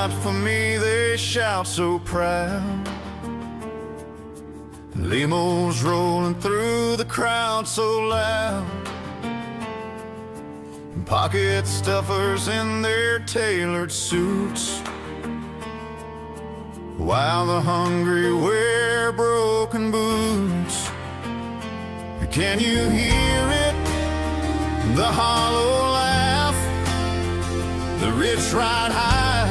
fight for me, they shout so proud. Limos rolling through the crowd so loud. Pocket stuffers in their tailored suits, while the hungry wear broken boots. Can you hear it? The hollow laugh. The rich ride high,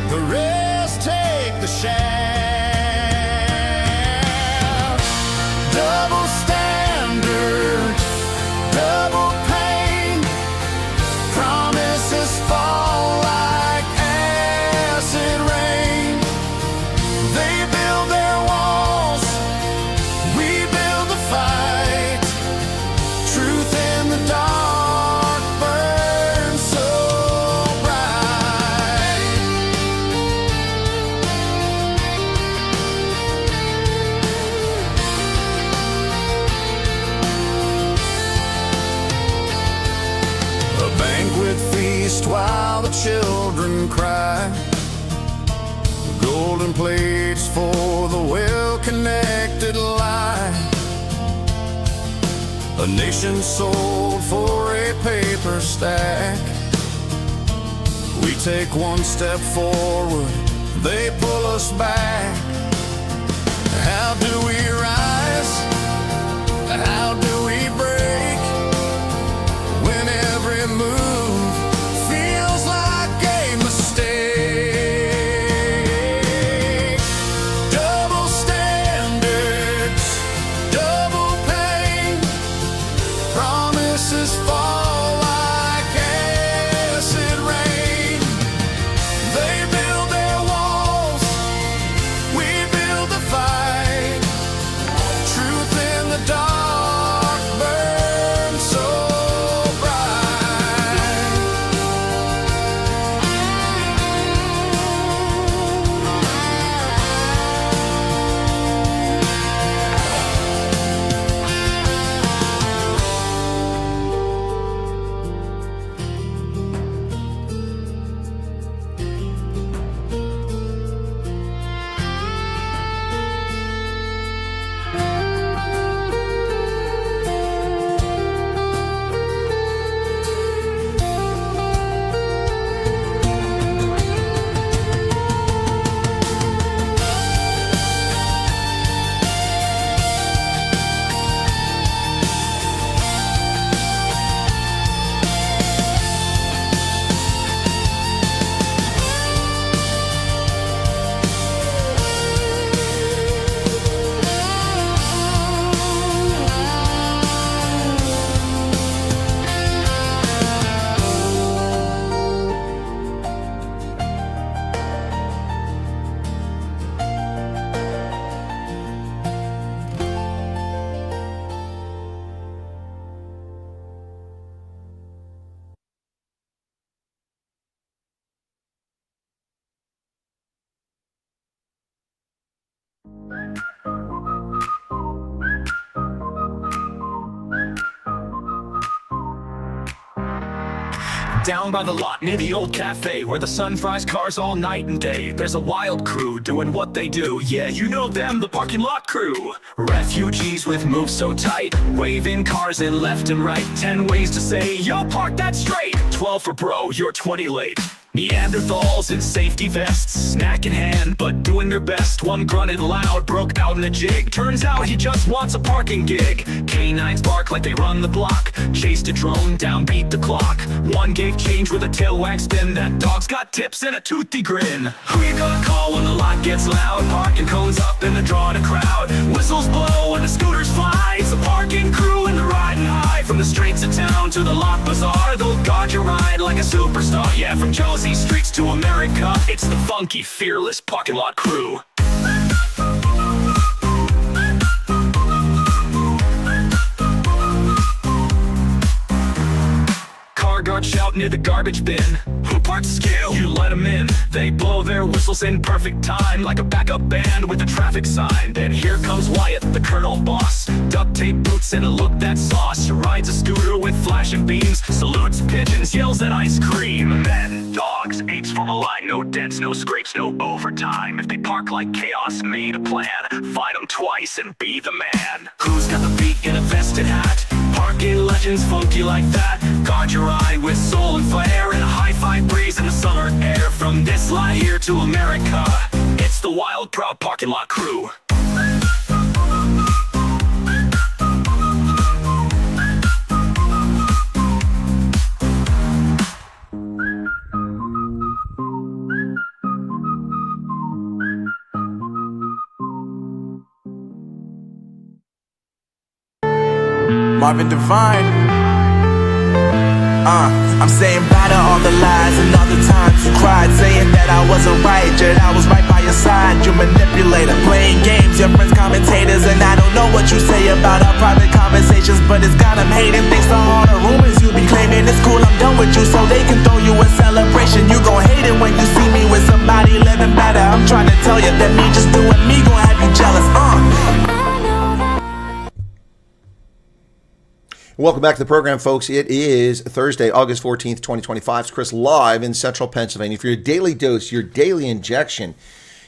the rest take the shaft. Double standards, double pain. Promises fall like acid rain. They build their walls, we build the fight. Truth in the dark burns so bright. A banquet feast while the children cry. Golden plates for the well-connected lie. A nation sold for a paper stack. We take one step forward, they pull us back. How do we rise? How do we break? When every move feels like a mistake. Double standards, double pain. Promises fall like acid rain. They build their walls, we build the fight. Truth in the dark burns so bright. Down by the lot near the old cafe where the sun fries cars all night and day, there's a wild crew doing what they do. Yeah, you know them, the parking lot crew. Refugees with moves so tight, waving cars in left and right. 10 ways to say, yo, park that straight. 12 for bro, you're 20 late. Neanderthals in safety vests, snack in hand, but doing their best. One grunted loud, broke out in a jig. Turns out he just wants a parking gig. Canines bark like they run the block. Chased a drone, down beat the clock. One gave change with a tail wag spin. That dog's got tips and a toothy grin. Who you gonna call when the lot gets loud? Parking cones up and they're drawing a crowd. Whistles blow and the scooters fly. It's a parking crew and they're riding high. From the streets of town to the lot bazaar, they'll guard your ride like a superstar. Yeah, from Josie streets to America, it's the funky, fearless parking lot crew. Car guard shout near the garbage bin. Who parks skill? You let them in. They blow their whistles in perfect time, like a backup band with a traffic sign. Then here comes Wyatt, the colonel boss. Duct tape boots and a look that's sauce. Rides a scooter with flashing beams, salutes pigeons, yells at ice cream. Men, dogs, apes from a line, no doubt. dents, no scrapes, no overtime. If they park like chaos, made a plan. Fight them twice and be the man. Who's got the beat in a vested hat? Parking legends funky like that. Guard your eye with soul and flair, and a hi-fi breeze in the summer air. From this line here to America, it's the wild, proud parking lot crew. Marvin Devine. I'm saying bye to all the lies and all the times you cried, saying that I wasn't right, yet I was right by your side. You manipulator, playing games, your friends commentators, and I don't know what you say about our private conversations, but it's got them hating. Thanks to all the rumors you be claiming. It's cool, I'm done with you, so they can throw you a celebration. You gon' hate it when you see me with somebody living better. I'm trying to tell you that me just doing me gon' have you jealous. Welcome back to the program, folks. It is Thursday, August 14th, 2025. It's Chris live in central Pennsylvania for your daily dose, your daily injection,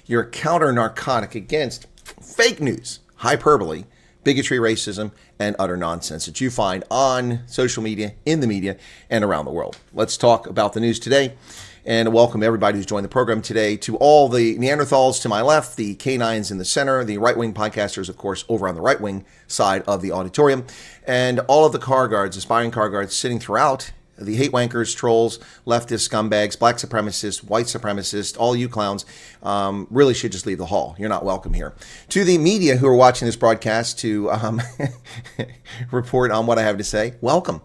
your counter-narcotic against fake news, hyperbole, bigotry, racism, and utter nonsense that you find on social media, in the media, and around the world. Let's talk about the news today. And welcome everybody who's joined the program today. To all the Neanderthals to my left, the canines in the center, the right-wing podcasters, of course, over on the right-wing side of the auditorium, and all of the car guards, aspiring car guards sitting throughout, the hate wankers, trolls, leftist scumbags, black supremacists, white supremacists, all you clowns, really should just leave the hall. You're not welcome here. To the media who are watching this broadcast to report on what I have to say, welcome.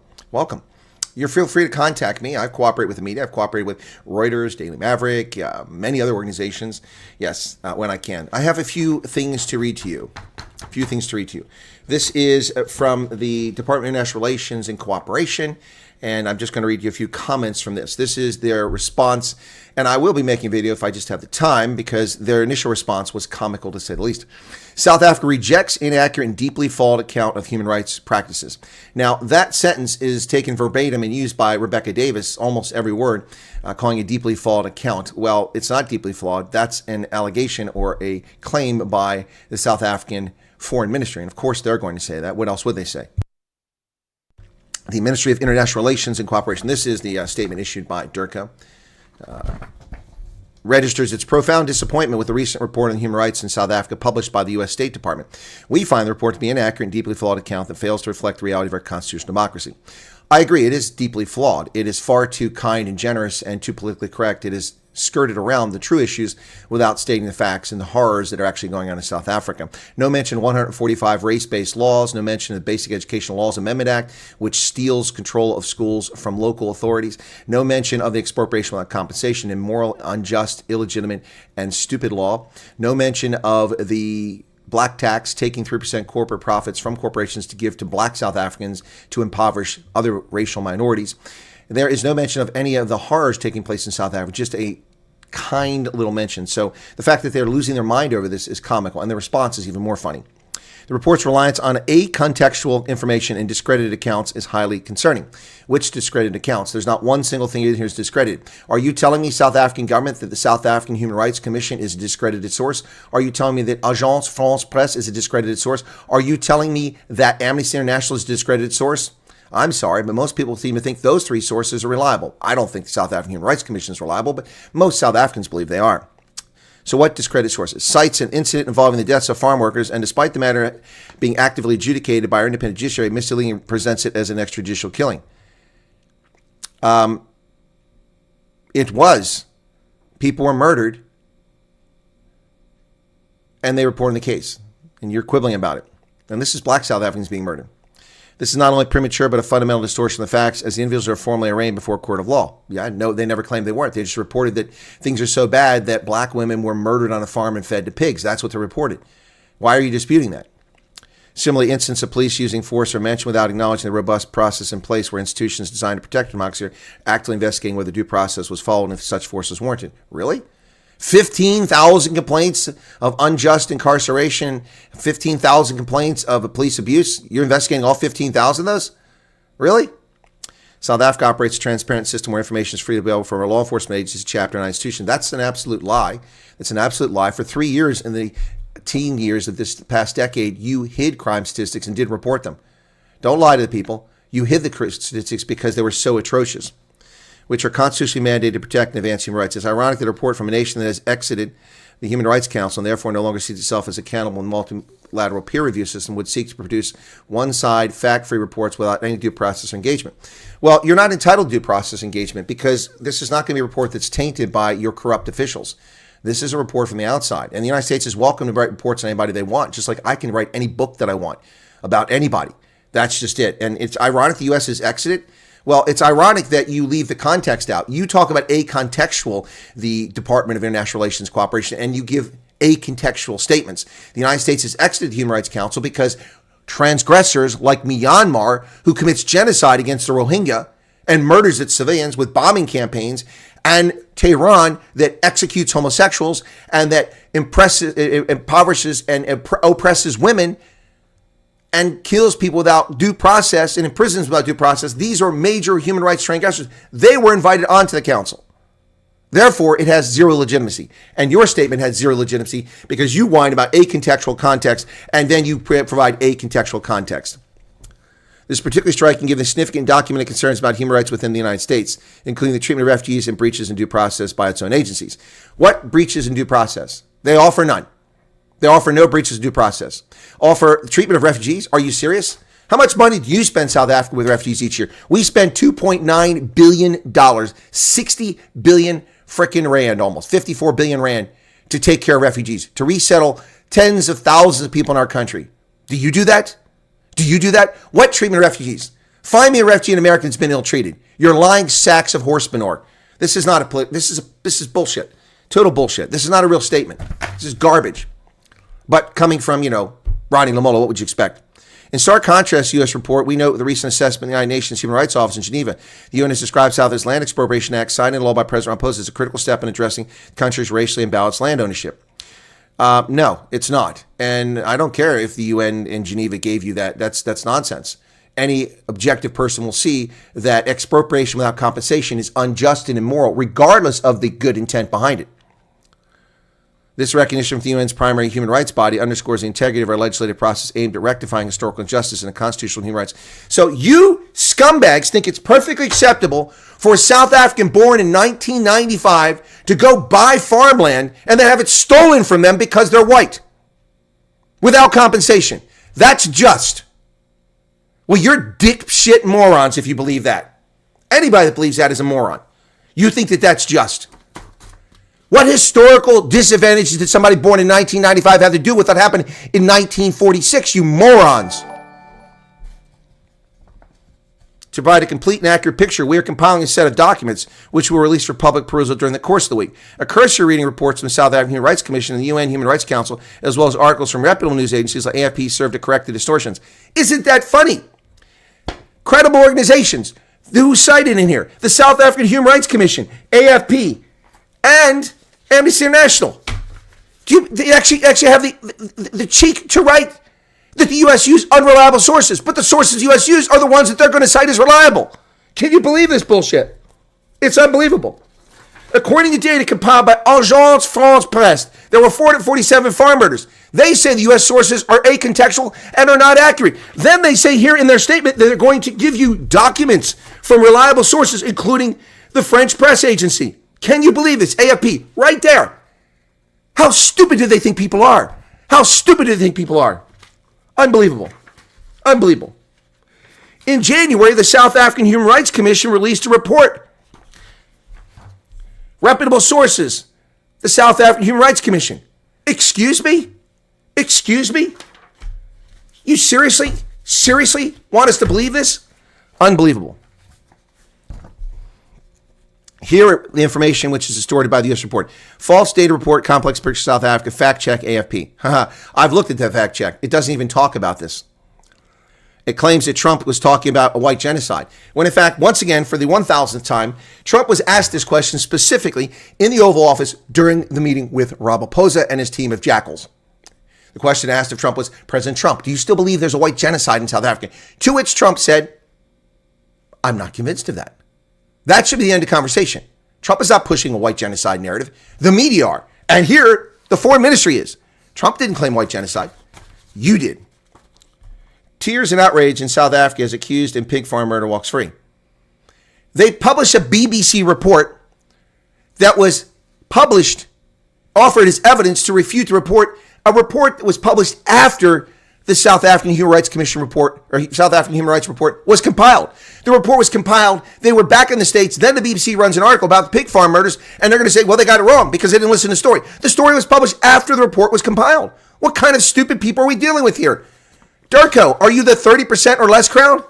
You feel free to contact me. I cooperate with the media. I've cooperated with Reuters, Daily Maverick, many other organizations. Yes, when I can. I have a few things to read to you. This is from the Department of International Relations and Cooperation, and I'm just going to read you a few comments from this. This is their response, and I will be making a video if I just have the time, because their initial response was comical to say the least. South Africa rejects inaccurate and deeply flawed account of human rights practices. Now, that sentence is taken verbatim and used by Rebecca Davis, almost every word, calling a deeply flawed account. Well, it's not deeply flawed. That's an allegation or a claim by the South African Foreign Ministry. And of course, they're going to say that. What else would they say? The Ministry of International Relations and Cooperation. This is the statement issued by DIRCO. Registers its profound disappointment with the recent report on human rights in South Africa published by the U.S. State Department. We find the report to be an inaccurate and deeply flawed account that fails to reflect the reality of our constitutional democracy. I agree, it is deeply flawed. It is far too kind and generous and too politically correct. It is skirted around the true issues without stating the facts and the horrors that are actually going on in South Africa. No mention of 145 race-based laws, no mention of the Basic Educational Laws Amendment Act, which steals control of schools from local authorities. No mention of the expropriation without compensation, immoral, unjust, illegitimate, and stupid law. No mention of the black tax, taking 3% corporate profits from corporations to give to black South Africans to impoverish other racial minorities. There is no mention of any of the horrors taking place in South Africa, just a kind little mention. So the fact that they're losing their mind over this is comical, and the response is even more funny. The report's reliance on acontextual information and discredited accounts is highly concerning. Which discredited accounts? There's not one single thing in here is discredited. Are you telling me, South African government, that the South African Human Rights Commission is a discredited source? Are you telling me that Agence France Presse is a discredited source? Are you telling me that Amnesty International is a discredited source? I'm sorry, but most people seem to think those three sources are reliable. I don't think the South African Human Rights Commission is reliable, but most South Africans believe they are. So what discredit sources? Cites an incident involving the deaths of farm workers, and despite the matter being actively adjudicated by our independent judiciary, misleading presents it as an extrajudicial killing. It was. People were murdered, and they reported the case. And you're quibbling about it. And this is black South Africans being murdered. This is not only premature, but a fundamental distortion of the facts, as the individuals are formally arraigned before a court of law. Yeah, no, they never claimed they weren't. They just reported that things are so bad that black women were murdered on a farm and fed to pigs. That's what they reported. Why are you disputing that? Similarly, instances of police using force are mentioned without acknowledging the robust process in place where institutions designed to protect democracy are actively investigating whether due process was followed and if such force was warranted. Really? 15,000 complaints of unjust incarceration, 15,000 complaints of police abuse. You're investigating all 15,000 of those? Really? South Africa operates a transparent system where information is freely available from a law enforcement agency, chapter, and institution. That's an absolute lie. It's an absolute lie. For 3 years in the teen years of this past decade, you hid crime statistics and didn't report them. Don't lie to the people. You hid the statistics because they were so atrocious, which are constitutionally mandated to protect and advance human rights. It's ironic that a report from a nation that has exited the Human Rights Council and therefore no longer sees itself as accountable in multilateral peer review system would seek to produce one-side, fact-free reports without any due process or engagement. Well, you're not entitled to due process engagement because this is not going to be a report that's tainted by your corrupt officials. This is a report from the outside. And the United States is welcome to write reports on anybody they want, just like I can write any book that I want about anybody. That's just it. And it's ironic the U.S. has exited. Well, it's ironic that you leave the context out. You talk about acontextual, the Department of International Relations Cooperation, and you give acontextual statements. The United States has exited the Human Rights Council because transgressors like Myanmar, who commits genocide against the Rohingya and murders its civilians with bombing campaigns, and Tehran that executes homosexuals and that impoverishes and oppresses women and kills people without due process and imprisons without due process. These are major human rights transgressors. They were invited onto the council. Therefore, it has zero legitimacy. And your statement has zero legitimacy because you whine about acontextual context and then you provide acontextual context. This is particularly striking given the significant documented concerns about human rights within the United States, including the treatment of refugees and breaches in due process by its own agencies. What breaches in due process? They offer none. They offer no breaches of due process. Offer treatment of refugees? Are you serious? How much money do you spend South Africa with refugees each year? We spend $2.9 billion, 60 billion frickin' rand, almost 54 billion rand to take care of refugees, to resettle tens of thousands of people in our country. Do you do that? Do you do that? What treatment of refugees? Find me a refugee in America that's been ill-treated. You're lying sacks of horse manure. This is not this is bullshit. Total bullshit. This is not a real statement. This is garbage. But coming from, Ronnie Lamola, what would you expect? In stark contrast to U.S. report, we note the recent assessment of the United Nations Human Rights Office in Geneva. The UN has described South Africa's Land Expropriation Act, signed into law by President Ramaphosa, as a critical step in addressing the country's racially imbalanced land ownership. No, it's not. And I don't care if the UN in Geneva gave you that. That's nonsense. Any objective person will see that expropriation without compensation is unjust and immoral, regardless of the good intent behind it. This recognition from the UN's primary human rights body underscores the integrity of our legislative process aimed at rectifying historical injustice and constitutional human rights. So you scumbags think it's perfectly acceptable for a South African born in 1995 to go buy farmland and then have it stolen from them because they're white without compensation. That's just. Well, you're dipshit morons if you believe that. Anybody that believes that is a moron. You think that that's just. What historical disadvantages did somebody born in 1995 have to do with what happened in 1946, you morons? To provide a complete and accurate picture, we are compiling a set of documents which will release for public perusal during the course of the week. A cursory reading reports from the South African Human Rights Commission and the UN Human Rights Council, as well as articles from reputable news agencies like AFP, serve to correct the distortions. Isn't that funny? Credible organizations, who's cited in here? The South African Human Rights Commission, AFP, and Amnesty International. They actually have the cheek to write that the U.S. used unreliable sources, but the sources the U.S. used are the ones that they're going to cite as reliable. Can you believe this bullshit? It's unbelievable. According to data compiled by Agence France Presse, there were 447 farm murders. They say the U.S. sources are acontextual and are not accurate. Then they say here in their statement that they're going to give you documents from reliable sources, including the French press agency. Can you believe this? AFP, right there. How stupid do they think people are? How stupid do they think people are? Unbelievable. Unbelievable. In January, the South African Human Rights Commission released a report. Reputable sources, the South African Human Rights Commission. Excuse me? Excuse me? You seriously want us to believe this? Unbelievable. Here are the information which is distorted by the U.S. report. False data report, complex picture South Africa, fact check, AFP. I've looked at that fact check. It doesn't even talk about this. It claims that Trump was talking about a white genocide. When in fact, once again, for the 1,000th time, Trump was asked this question specifically in the Oval Office during the meeting with Ramaphosa and his team of jackals. The question asked of Trump was, President Trump, do you still believe there's a white genocide in South Africa? To which Trump said, I'm not convinced of that. That should be the end of conversation. Trump is not pushing a white genocide narrative. The media are. And here, the foreign ministry is. Trump didn't claim white genocide. You did. Tears and outrage in South Africa as accused in pig farm murder walks free. They published a BBC report that was published, offered as evidence to refute the report, a report that was published after the South African Human Rights Commission report, or South African Human Rights report, was compiled. The report was compiled. They were back in the States. Then the BBC runs an article about the pig farm murders, and they're going to say, well, they got it wrong because they didn't listen to the story. The story was published after the report was compiled. What kind of stupid people are we dealing with here? Durko, are you the 30% or less crowd?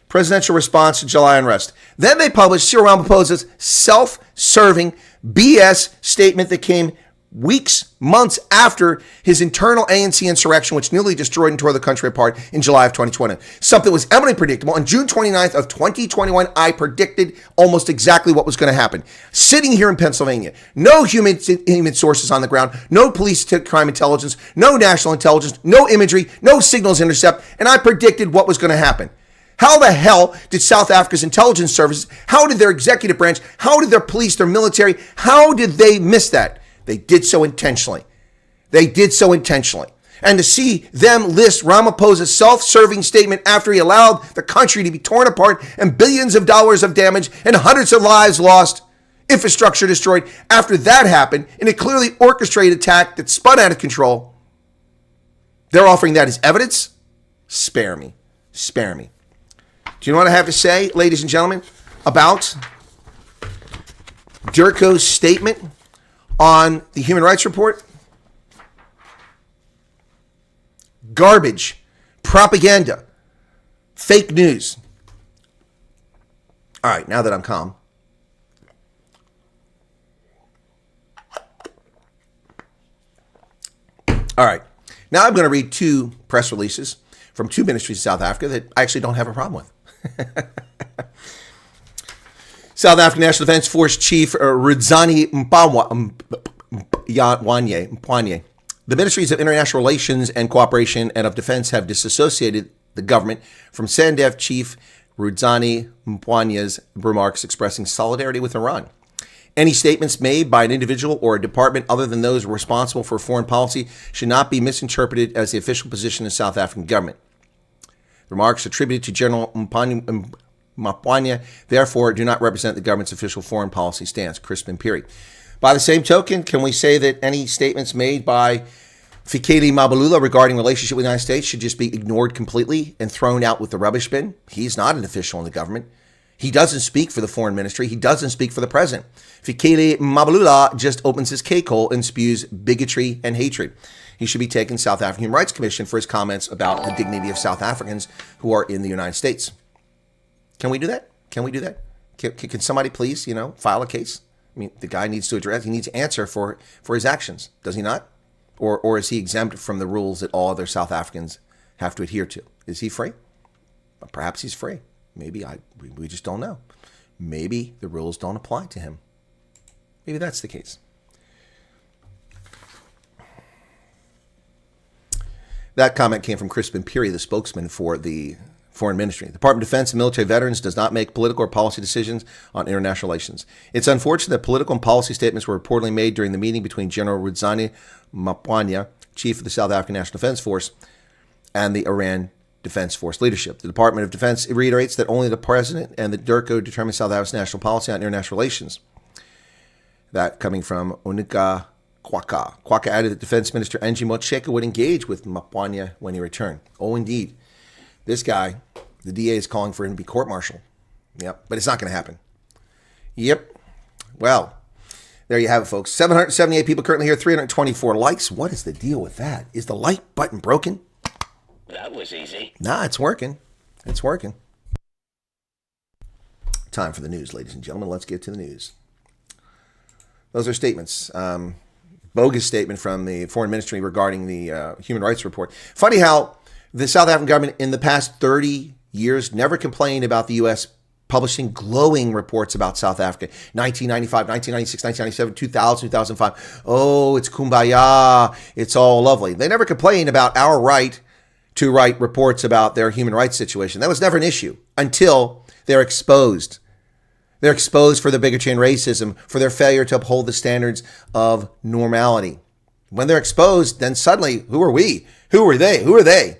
Presidential response to July unrest. Then they published Cyril Ramaphosa's self-serving BS statement that came weeks, months after his internal ANC insurrection, which nearly destroyed and tore the country apart in July of 2020. Something was eminently predictable. On June 29th of 2021, I predicted almost exactly what was going to happen. Sitting here in Pennsylvania, no human sources on the ground, no police crime intelligence, no national intelligence, no imagery, no signals intercept, and I predicted what was going to happen. How the hell did South Africa's intelligence services, how did their executive branch, how did their police, their military, how did they miss that? They did so intentionally. They did so intentionally. And to see them list Ramaphosa's self-serving statement after he allowed the country to be torn apart and billions of dollars of damage and hundreds of lives lost, infrastructure destroyed, after that happened in a clearly orchestrated attack that spun out of control, they're offering that as evidence? Spare me. Spare me. Do you know what I have to say, ladies and gentlemen, about Durko's statement on the Human Rights Report? Garbage, propaganda, fake news. All right, now that I'm calm. All right, now I'm going to read two press releases from two ministries in South Africa that I actually don't have a problem with. South African National Defense Force Chief Ruzani Mpwanye. The Ministries of International Relations and Cooperation and of Defense have disassociated the government from SANDF Chief Ruzani Mpwanye's remarks expressing solidarity with Iran. Any statements made by an individual or a department other than those responsible for foreign policy should not be misinterpreted as the official position of the South African government. Remarks attributed to General Mpwanye, therefore, do not represent the government's official foreign policy stance. Crispin Piri. By the same token, can we say that any statements made by Fikile Mbalula regarding relationship with the United States should just be ignored completely and thrown out with the rubbish bin? He's not an official in the government. He doesn't speak for the foreign ministry. He doesn't speak for the president. Fikile Mbalula just opens his cake hole and spews bigotry and hatred. He should be taken to South African Human Rights Commission for his comments about the dignity of South Africans who are in the United States. Can we do that? Can we do that? Can somebody please, file a case? I mean, the guy needs to address, he needs to answer for his actions, does he not? Or is he exempt from the rules that all other South Africans have to adhere to? Is he free? Perhaps he's free. Maybe we just don't know. Maybe the rules don't apply to him. Maybe that's the case. That comment came from Crispin Piri, the spokesman for the Foreign Ministry. The Department of Defense and military veterans does not make political or policy decisions on international relations. It's unfortunate that political and policy statements were reportedly made during the meeting between General Ruzani Mpwanye, chief of the South African National Defense Force, and the Iran Defense Force leadership. The Department of Defense reiterates that only the President and the DIRCO determine South Africa's national policy on international relations. That coming from Onika Kwaka. Kwaka added that Defense Minister Angie Motshekga would engage with Mpwanye when he returned. Oh, indeed. This guy, the DA is calling for him to be court-martialed. Yep, but it's not going to happen. Yep. Well, there you have it, folks. 778 people currently here, 324 likes. What is the deal with that? Is the like button broken? That was easy. Nah, it's working. It's working. Time for the news, ladies and gentlemen. Let's get to the news. Those are statements. Bogus statement from the Foreign Ministry regarding the Human Rights Report. Funny how the South African government in the past 30 years never complained about the U.S. publishing glowing reports about South Africa. 1995, 1996, 1997, 2000, 2005. Oh, it's kumbaya. It's all lovely. They never complained about our right to write reports about their human rights situation. That was never an issue until They're exposed. They're exposed for their bigotry and racism, for their failure to uphold the standards of normality. When they're exposed, then suddenly, who are we? Who are they? Who are they?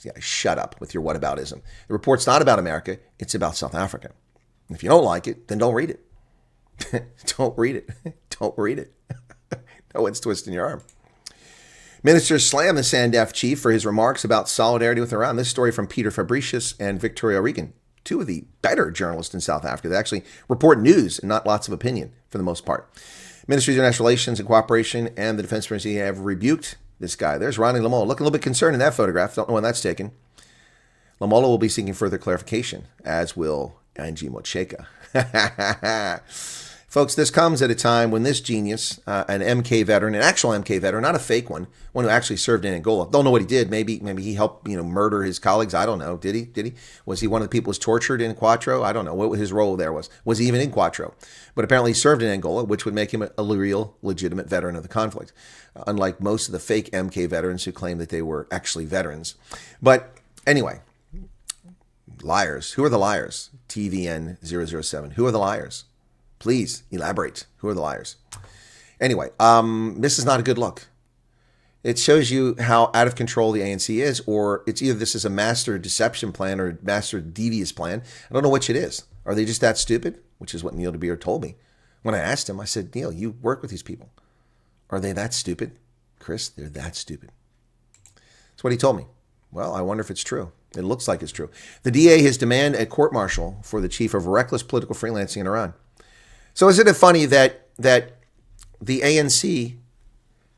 Yeah, shut up with your whataboutism. The report's not about America. It's about South Africa. If you don't like it, then don't read it. Don't read it. Don't read it. No one's twisting your arm. Ministers slam the SANDF chief for his remarks about solidarity with Iran. This story from Peter Fabricius and Victoria Regan, two of the better journalists in South Africa. They actually report news and not lots of opinion for the most part. Ministries of International Relations and Cooperation and the Defense Ministry have rebuked this guy. There's Ronnie Lamola, looking a little bit concerned in that photograph. Don't know when that's taken. Lamola will be seeking further clarification, as will Angie Mocheka. Folks, this comes at a time when this genius, an MK veteran, an actual MK veteran, not a fake one who actually served in Angola. Don't know what he did. Maybe he helped, murder his colleagues. I don't know. Did he? Was he one of the people who was tortured in Quattro? I don't know what his role there was. Was he even in Quattro? But apparently he served in Angola, which would make him a real, legitimate veteran of the conflict, unlike most of the fake MK veterans who claim that they were actually veterans. But anyway, liars. Who are the liars? TVN 007. Who are the liars? Please elaborate. Who are the liars? Anyway, this is not a good look. It shows you how out of control the ANC is, or it's either this is a master deception plan or master devious plan. I don't know which it is. Are they just that stupid? Which is what Neil de Beer told me. When I asked him, I said, Neil, you work with these people. Are they that stupid? Chris, they're that stupid. That's what he told me. Well, I wonder if it's true. It looks like it's true. The DA has demanded a court-martial for the chief of reckless political freelancing in Iran. So isn't it funny that the ANC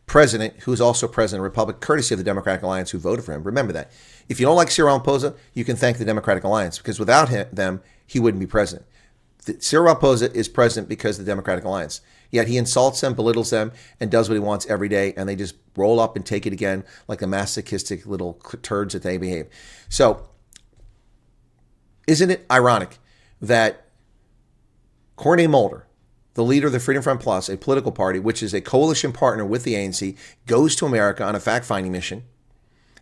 president, who's also president of the Republic, courtesy of the Democratic Alliance who voted for him, remember that. If you don't like Cyril Ramaphosa, you can thank the Democratic Alliance, because without them, he wouldn't be president. Cyril Ramaphosa is president because of the Democratic Alliance. Yet he insults them, belittles them, and does what he wants every day, and they just roll up and take it again like the masochistic little turds that they behave. So isn't it ironic that Corné Mulder, the leader of the Freedom Front Plus, a political party which is a coalition partner with the ANC, goes to America on a fact-finding mission,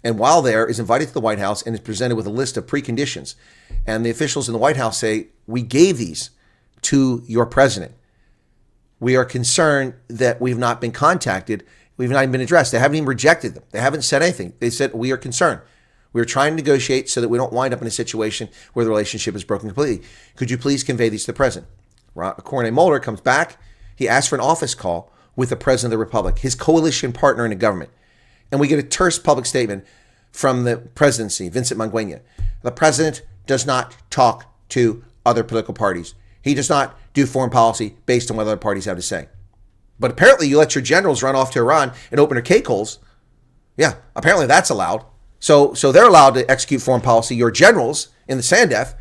and while there is invited to the White House and is presented with a list of preconditions. And the officials in the White House say, we gave these to your president. We are concerned that we've not been contacted. We've not even been addressed. They haven't even rejected them. They haven't said anything. They said, we are concerned. We're trying to negotiate so that we don't wind up in a situation where the relationship is broken completely. Could you please convey these to the president? Corné Mulder comes back. He asks for an office call with the president of the Republic, his coalition partner in the government. And we get a terse public statement from the presidency, Vincent Mangwenya. The president does not talk to other political parties. He does not do foreign policy based on what other parties have to say. But apparently you let your generals run off to Iran and open their cake holes. Yeah, apparently that's allowed. So they're allowed to execute foreign policy, your generals in the SANDF,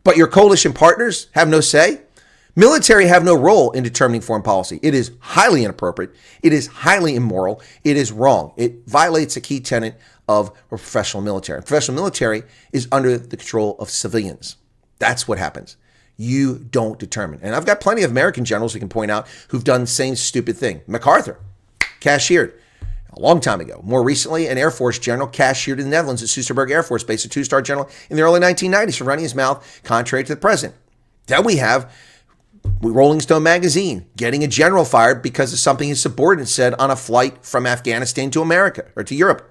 but your coalition partners have no say. Military have no role in determining foreign policy. It is highly inappropriate. It is highly immoral. It is wrong. It violates a key tenet of a professional military. Professional military is under the control of civilians. That's what happens. You don't determine. And I've got plenty of American generals we can point out who've done the same stupid thing. MacArthur, cashiered a long time ago. More recently, an Air Force general cashiered in the Netherlands at Soesterberg Air Force Base, a two-star general in the early 1990s for running his mouth contrary to the president. Then we have Rolling Stone magazine getting a general fired because of something his subordinate said on a flight from Afghanistan to America or to Europe.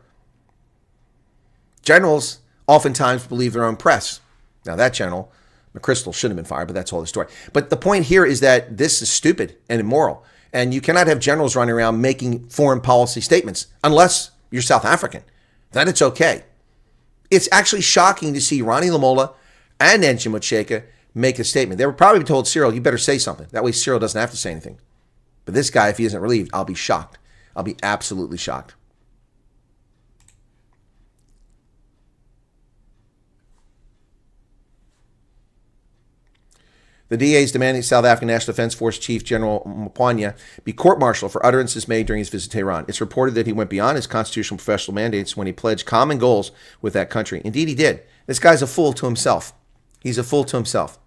Generals oftentimes believe their own press. Now that general, McChrystal, shouldn't have been fired, but that's all the story. But the point here is that this is stupid and immoral. And you cannot have generals running around making foreign policy statements unless you're South African. Then it's okay. It's actually shocking to see Ronnie Lamola and Angie Mocheka make a statement. They were probably told Cyril, you better say something. That way Cyril doesn't have to say anything. But this guy, if he isn't relieved, I'll be shocked. I'll be absolutely shocked. The DA is demanding South African National Defense Force Chief General Mpwanya be court-martialed for utterances made during his visit to Iran. It's reported that he went beyond his constitutional professional mandates when he pledged common goals with that country. Indeed, he did. This guy's a fool to himself. He's a fool to himself.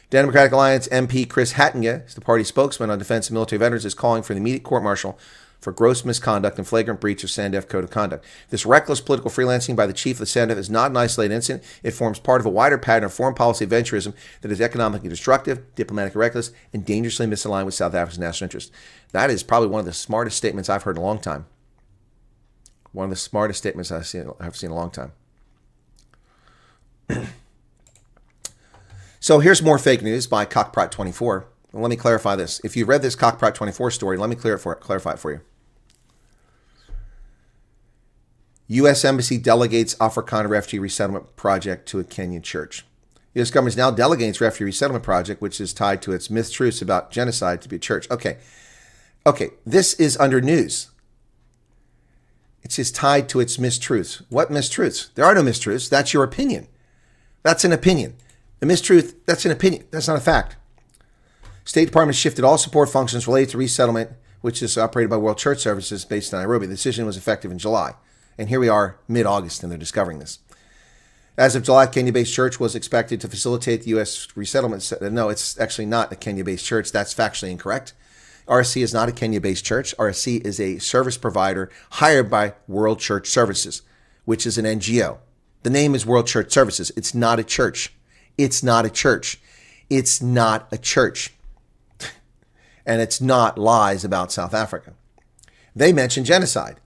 Democratic Alliance MP Chris Hattingeh, the party spokesman on defense and military veterans, is calling for the immediate court-martial for gross misconduct and flagrant breach of SANDF Code of Conduct. This reckless political freelancing by the chief of the SANDF is not an isolated incident. It forms part of a wider pattern of foreign policy venturism that is economically destructive, diplomatically reckless, and dangerously misaligned with South Africa's national interest. That is probably one of the smartest statements I've heard in a long time. One of the smartest statements I've seen in a long time. So here's more fake news by Cockprot24. Well, let me clarify this. If you read this Cockprot24 story, let me clarify it for you. U.S. Embassy delegates Afrikaner refugee resettlement project to a Kenyan church. The U.S. government is now delegating its refugee resettlement project, which is tied to its mistruths about genocide, to be a church. Okay, this is under news. It's just tied to its mistruths. What mistruths? There are no mistruths. That's your opinion. That's an opinion. The mistruth, that's an opinion. That's not a fact. State Department shifted all support functions related to resettlement, which is operated by World Church Services based in Nairobi. The decision was effective in July. And here we are mid-August, and they're discovering this. As of July, Kenya-based church was expected to facilitate the U.S. resettlement. No, it's actually not a Kenya-based church. That's factually incorrect. RSC is not a Kenya-based church. RSC is a service provider hired by World Church Services, which is an NGO. The name is World Church Services. It's not a church. It's not a church. It's not a church. And it's not lies about South Africa. They mentioned genocide.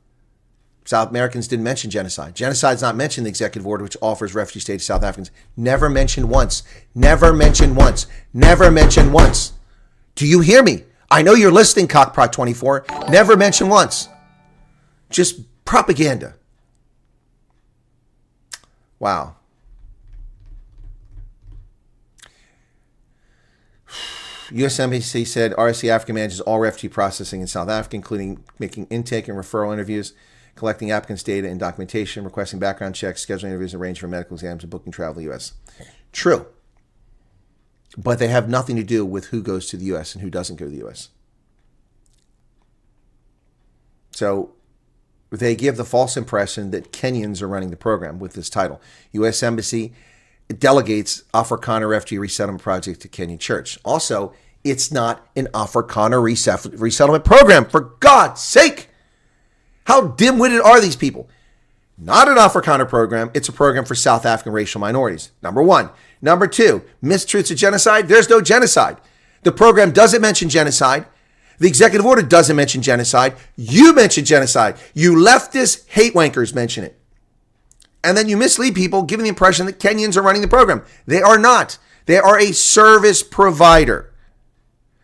South Americans didn't mention genocide. Genocide's not mentioned in the executive order, which offers refugee status to South Africans. Never mentioned once. Never mentioned once. Never mentioned once. Do you hear me? I know you're listening, Cockprot24. Never mentioned once. Just propaganda. Wow. U.S. Embassy said RSC Africa manages all refugee processing in South Africa, including making intake and referral interviews, collecting applicants' data and documentation, requesting background checks, scheduling interviews, arranging for medical exams, and booking travel to the U.S. True. But they have nothing to do with who goes to the U.S. and who doesn't go to the U.S. So they give the false impression that Kenyans are running the program with this title. U.S. Embassy delegates Afrikaner refugee resettlement project to Kenyan church. Also, it's not an Afrikaner resettlement program, for God's sake. How dim-witted are these people? Not an Afrikaner program. It's a program for South African racial minorities. Number one. Number two, mistruths of genocide. There's no genocide. The program doesn't mention genocide. The executive order doesn't mention genocide. You mention genocide. You leftist hate wankers mention it. And then you mislead people, giving the impression that Kenyans are running the program. They are not. They are a service provider.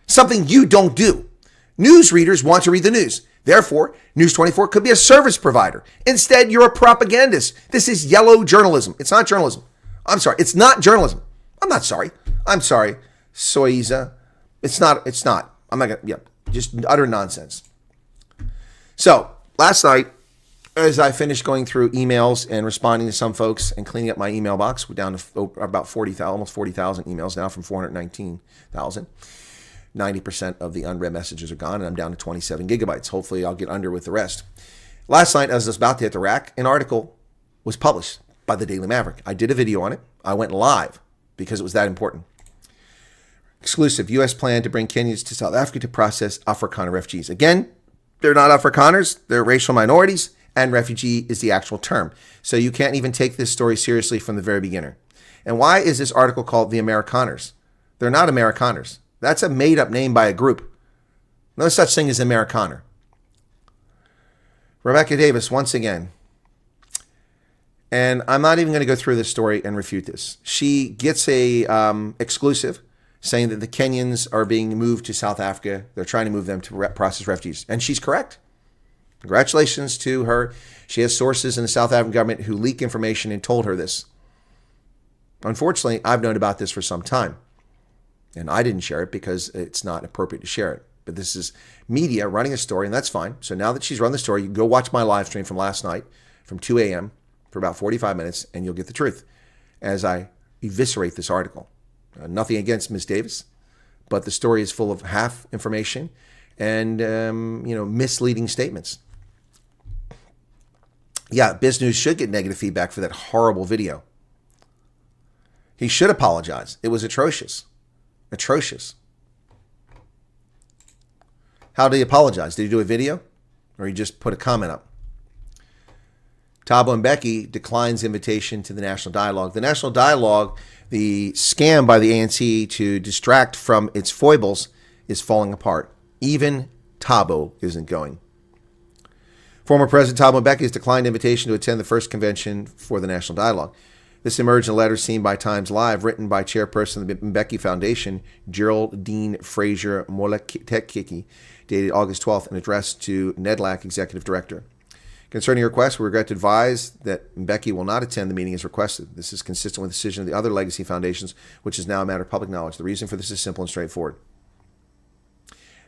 Something you don't do. News readers want to read the news. Therefore, News 24 could be a service provider. Instead, you're a propagandist. This is yellow journalism. It's not journalism. I'm sorry. It's not journalism. I'm not sorry. I'm sorry. Soiza. It's not. I'm not going to, just utter nonsense. So, last night, as I finished going through emails and responding to some folks and cleaning up my email box, we're down to about 40,000, almost 40,000 emails now from 419,000. 90% of the unread messages are gone, and I'm down to 27 gigabytes. Hopefully, I'll get under with the rest. Last night, as I was about to hit the rack, an article was published by the Daily Maverick. I did a video on it. I went live because it was that important. Exclusive, U.S. plan to bring Kenyans to South Africa to process Afrikaner refugees. Again, they're not Afrikaners. They're racial minorities, and refugee is the actual term. So you can't even take this story seriously from the very beginning. And why is this article called The Amerikaners? They're not Amerikaners. That's a made-up name by a group. No such thing as Amerikaner. Rebecca Davis, once again. And I'm not even going to go through this story and refute this. She gets a exclusive saying that the Kenyans are being moved to South Africa. They're trying to move them to process refugees. And she's correct. Congratulations to her. She has sources in the South African government who leak information and told her this. Unfortunately, I've known about this for some time. And I didn't share it because it's not appropriate to share it. But this is media running a story, and that's fine. So now that she's run the story, you can go watch my live stream from last night from 2 a.m. for about 45 minutes, and you'll get the truth as I eviscerate this article. Nothing against Ms. Davis, but the story is full of half information and misleading statements. Yeah, Biz News should get negative feedback for that horrible video. He should apologize. It was atrocious. Atrocious. How did he apologize? Did he do a video? or he just put a comment up. Thabo Mbeki declines invitation to the National Dialogue. The National Dialogue, the scam by the ANC to distract from its foibles, is falling apart. Even Thabo isn't going. Former President Thabo Mbeki has declined invitation to attend the first convention for the National Dialogue. This emerged in a letter seen by Times Live, written by chairperson of the Mbeki Foundation, Geraldine Fraser Molekeki, dated August 12th, and addressed to Nedlac, executive director. Concerning your request, we regret to advise that Mbeki will not attend the meeting as requested. This is consistent with the decision of the other legacy foundations, which is now a matter of public knowledge. The reason for this is simple and straightforward.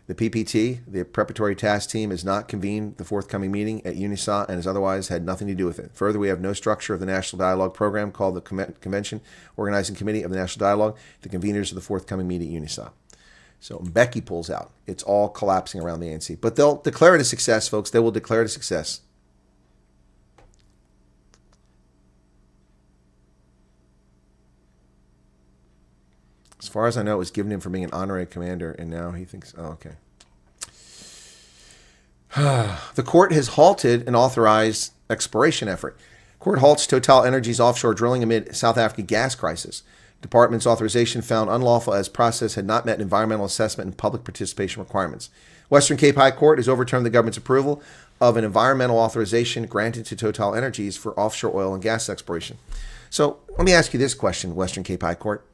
The PPT, the Preparatory Task Team, has not convened the forthcoming meeting at UNISA and has otherwise had nothing to do with it. Further, we have no structure of the National Dialogue program called the Convention Organizing Committee of the National Dialogue, the conveners of the forthcoming meeting at UNISA. So Mbeki pulls out. It's all collapsing around the ANC. But they'll declare it a success, folks. They will declare it a success. As far as I know, it was given him for being an honorary commander, and now he thinks, oh, okay. The court has halted an authorized exploration effort. Court halts Total Energy's offshore drilling amid South Africa gas crisis. Department's authorization found unlawful as process had not met environmental assessment and public participation requirements. Western Cape High Court has overturned the government's approval of an environmental authorization granted to Total Energies for offshore oil and gas exploration. So let me ask you this question, Western Cape High Court.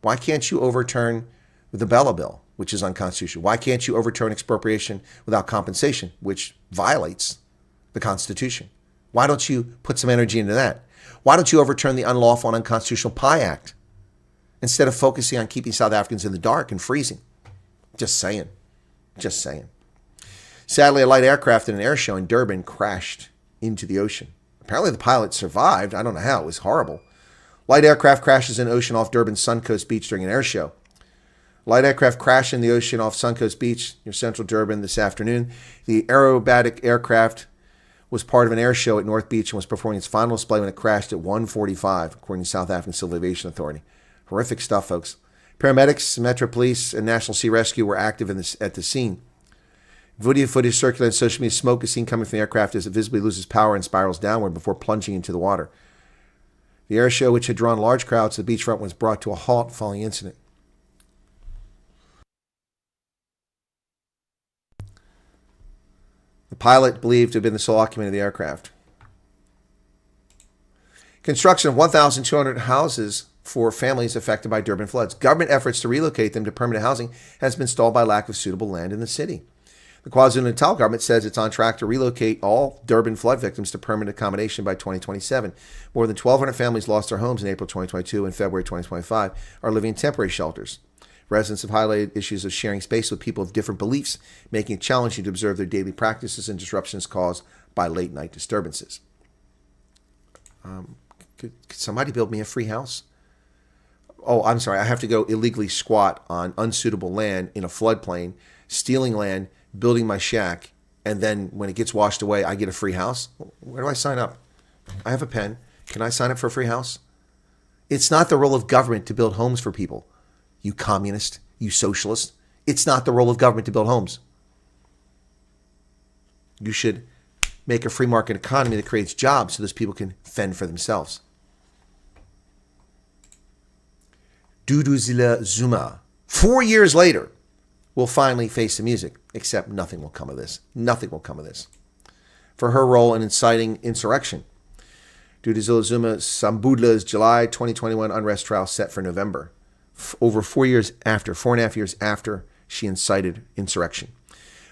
Why can't you overturn the Bella Bill, which is unconstitutional? Why can't you overturn expropriation without compensation, which violates the Constitution? Why don't you put some energy into that? Why don't you overturn the unlawful and unconstitutional PI Act instead of focusing on keeping South Africans in the dark and freezing? Just saying. Just saying. Sadly, a light aircraft in an air show in Durban crashed into the ocean. Apparently the pilot survived. I don't know how. It was horrible. Light aircraft crashes in ocean off Durban's Suncoast Beach during an air show. Light aircraft crashed in the ocean off Suncoast Beach near central Durban this afternoon. The aerobatic aircraft was part of an air show at North Beach and was performing its final display when it crashed at 1:45, according to South African Civil Aviation Authority. Horrific stuff, folks. Paramedics, Metro Police, and National Sea Rescue were active at the scene. Video footage circulated on social media. Smoke is seen coming from the aircraft as it visibly loses power and spirals downward before plunging into the water. The air show, which had drawn large crowds to the beachfront, was brought to a halt following the incident. The pilot believed to have been the sole occupant of the aircraft. Construction of 1,200 houses for families affected by Durban floods. Government efforts to relocate them to permanent housing has been stalled by lack of suitable land in the city. The KwaZulu-Natal government says it's on track to relocate all Durban flood victims to permanent accommodation by 2027. More than 1,200 families lost their homes in April 2022 and February 2025 are living in temporary shelters. Residents have highlighted issues of sharing space with people of different beliefs, making it challenging to observe their daily practices and disruptions caused by late-night disturbances. Could somebody build me a free house? Oh, I'm sorry. I have to go illegally squat on unsuitable land in a floodplain, stealing land, building my shack, and then when it gets washed away, I get a free house? Where do I sign up? I have a pen. Can I sign up for a free house? It's not the role of government to build homes for people. You communist, you socialist. It's not the role of government to build homes. You should make a free market economy that creates jobs so those people can fend for themselves. Duduzile Zuma, 4 years later, will finally face the music, except nothing will come of this. Nothing will come of this. For her role in inciting insurrection. Duduzile Zuma Sambudla's July 2021 unrest trial set for November. Over 4 years after, 4.5 years after she incited insurrection.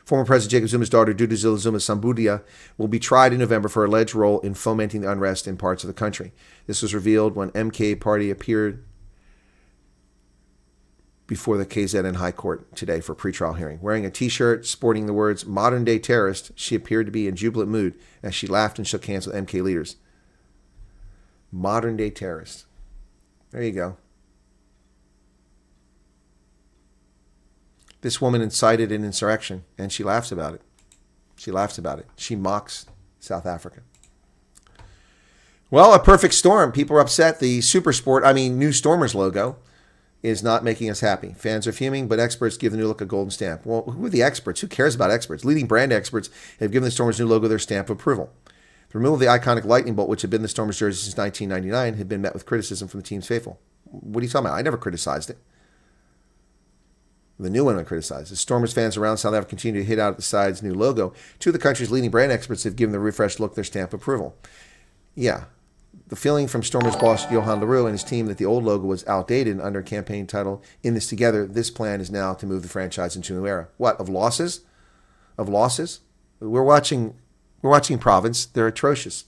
Former President Jacob Zuma's daughter, Duduzile Zuma Sambudla, will be tried in November for alleged role in fomenting the unrest in parts of the country. This was revealed when MK Party appeared before the KZN High Court today for pretrial hearing. Wearing a t-shirt sporting the words "modern day terrorist," she appeared to be in jubilant mood as she laughed and shook hands with MK leaders. Modern day terrorist. There you go. This woman incited an insurrection and she laughs about it. She laughs about it. She mocks South Africa. Well, a perfect storm. People are upset. The New Stormers logo is not making us happy. Fans are fuming, but experts give the new look a golden stamp. Well, who are the experts? Who cares about experts? Leading brand experts have given the Stormers' new logo their stamp of approval. The removal of the iconic lightning bolt, which had been the Stormers' jersey since 1999, had been met with criticism from the team's faithful. What are you talking about? I never criticized it. The new one I criticized. As Stormers fans around South Africa continue to hit out at the side's new logo, two of the country's leading brand experts have given the refreshed look their stamp of approval. Yeah. The feeling from Stormers boss Johan Leroux and his team that the old logo was outdated under a campaign title In This Together, this plan is now to move the franchise into a new era. What, of losses? Of losses? We're watching Province. They're atrocious.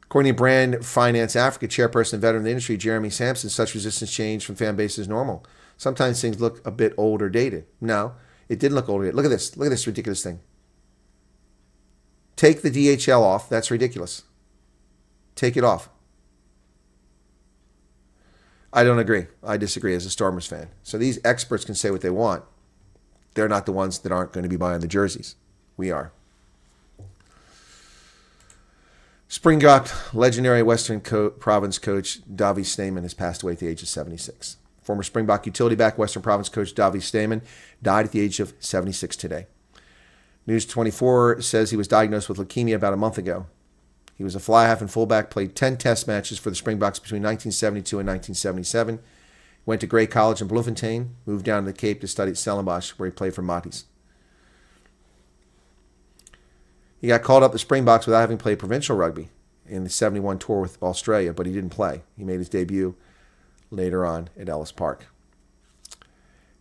According to Brand Finance Africa chairperson and veteran of the industry, Jeremy Sampson, such resistance change from fan base is normal. Sometimes things look a bit old or dated. No, it didn't look old or dated. Look at this. Look at this ridiculous thing. Take the DHL off. That's ridiculous. Take it off. I don't agree. I disagree as a Stormers fan. So these experts can say what they want. They're not the ones that aren't going to be buying the jerseys. We are. Springbok legendary Western Province coach Davy Snyman has passed away at the age of 76. Former Springbok utility back Western Province coach Davy Snyman died at the age of 76 today. News 24 says he was diagnosed with leukemia about a month ago. He was a fly half and fullback, played 10 test matches for the Springboks between 1972 and 1977. Went to Grey College in Bloemfontein, moved down to the Cape to study at Stellenbosch, where he played for Matties. He got called up to Springboks without having played provincial rugby in the 71 tour with Australia, but he didn't play. He made his debut later on at Ellis Park.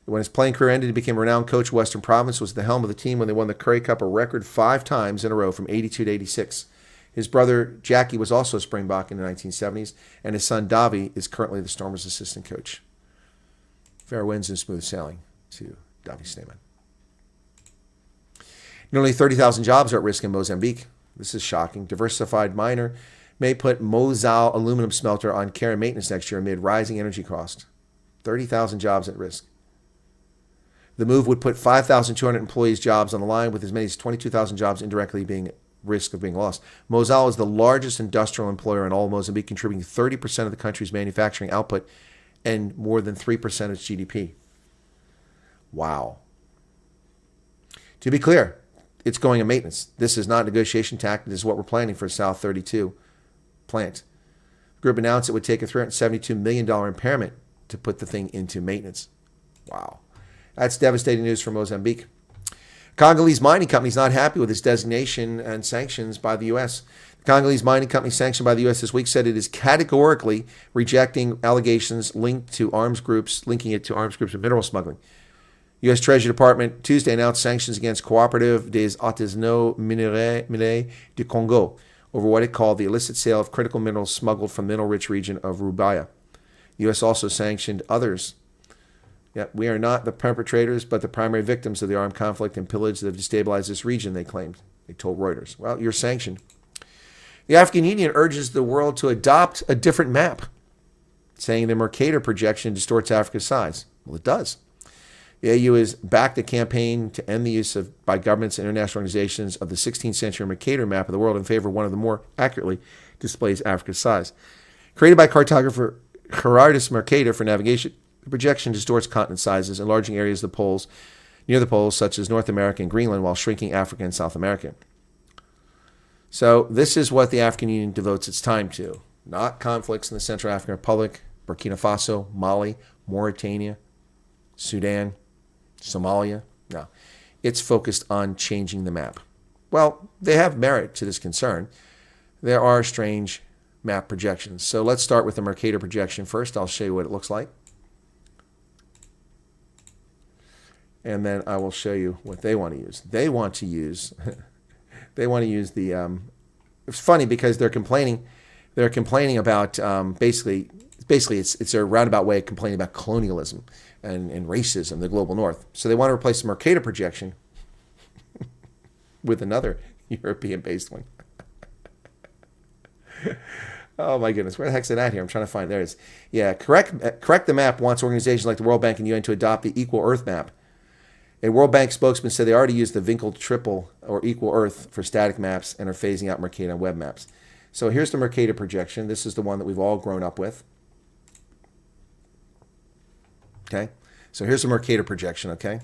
When his playing career ended, he became a renowned coach of Western Province, was at the helm of the team when they won the Currie Cup a record 5 times in a row from 82 to 86. His brother, Jackie, was also a Springbok in the 1970s, and his son, Davy, is currently the Stormers' assistant coach. Fair winds and smooth sailing to Davy Snyman. Nearly 30,000 jobs are at risk in Mozambique. This is shocking. Diversified miner may put Mozal aluminum smelter on care and maintenance next year amid rising energy costs. 30,000 jobs at risk. The move would put 5,200 employees' jobs on the line, with as many as 22,000 jobs indirectly being risk of being lost. Mozal is the largest industrial employer in all of Mozambique, contributing 30% of the country's manufacturing output and more than 3% of its GDP. Wow. To be clear, it's going in maintenance. This is not a negotiation tactic. This is what we're planning for South 32 plant. The group announced it would take a $372 million impairment to put the thing into maintenance. Wow. That's devastating news for Mozambique. Congolese mining company is not happy with its designation and sanctions by the U.S. The Congolese mining company sanctioned by the U.S. this week said it is categorically rejecting allegations linking it to arms groups of mineral smuggling. U.S. Treasury Department Tuesday announced sanctions against Coopérative des Artisanaux Minéraux du Congo over what it called the illicit sale of critical minerals smuggled from the mineral-rich region of Rubaya. The U.S. also sanctioned others. Yet we are not the perpetrators, but the primary victims of the armed conflict and pillage that have destabilized this region, they claimed. They told Reuters. Well, you're sanctioned. The African Union urges the world to adopt a different map, saying the Mercator projection distorts Africa's size. Well, it does. The AU has backed a campaign to end the use by governments and international organizations of the 16th century Mercator map of the world in favor of one of the more accurately displays Africa's size. Created by cartographer Gerardus Mercator for navigation, the projection distorts continent sizes, enlarging areas of the poles, near the poles, such as North America and Greenland, while shrinking Africa and South America. So this is what the African Union devotes its time to. Not conflicts in the Central African Republic, Burkina Faso, Mali, Mauritania, Sudan, Somalia. No. It's focused on changing the map. Well, they have merit to this concern. There are strange map projections. So let's start with the Mercator projection first. I'll show you what it looks like. And then I will show you what they want to use. They want to use the. It's funny because they're complaining. They're complaining about basically it's a roundabout way of complaining about colonialism and racism, the global north. So they want to replace the Mercator projection with another European-based one. Oh my goodness, where the heck's it at here? I'm trying to find. There it is. Yeah, correct the map wants organizations like the World Bank and UN to adopt the Equal Earth map. A World Bank spokesman said they already use the Winkel Triple or Equal Earth for static maps and are phasing out Mercator on web maps. So here's the Mercator projection. This is the one that we've all grown up with. Okay? So here's a Mercator projection, okay?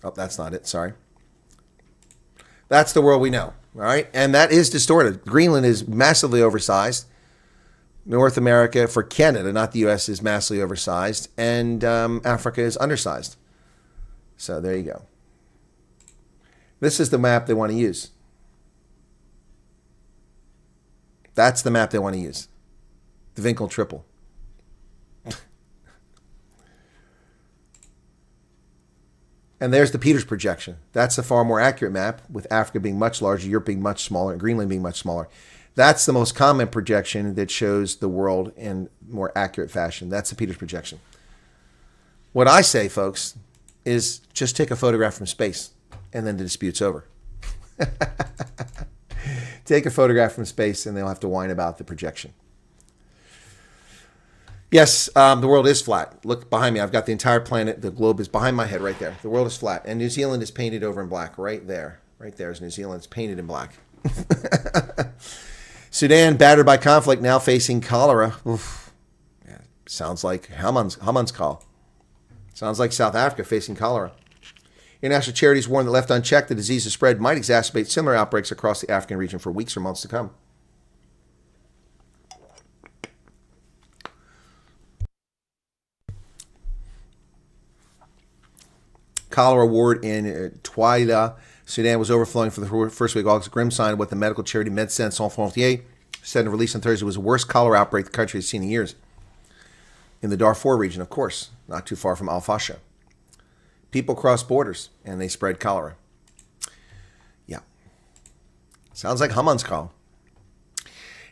Oh, that's not it, sorry. That's the world we know, all right? And that is distorted. Greenland is massively oversized. North America, for Canada, not the U.S., is massively oversized. And Africa is undersized. So there you go. This is the map they want to use. That's the map they want to use. The Winkel triple. And there's the Peters projection. That's a far more accurate map, with Africa being much larger, Europe being much smaller, and Greenland being much smaller. That's the most common projection that shows the world in more accurate fashion. That's the Peters projection. What I say, folks, is just take a photograph from space, and then the dispute's over. Take a photograph from space, and they'll have to whine about the projection. Yes, the world is flat. Look behind me. I've got the entire planet. The globe is behind my head right there. The world is flat. And New Zealand is painted over in black right there. Right there is New Zealand. It's painted in black. Sudan, battered by conflict, now facing cholera. Oof. Yeah, sounds like Haman's call. Sounds like South Africa facing cholera. International charities warn that left unchecked, the disease's spread might exacerbate similar outbreaks across the African region for weeks or months to come. Cholera ward in Twyla, Sudan was overflowing for the first week of August. A grim sign of what the medical charity Médecins Sans Frontières said in a release on Thursday was the worst cholera outbreak the country has seen in years. In the Darfur region, of course, not too far from Al Fasha. People cross borders and they spread cholera. Yeah. Sounds like Haman's call.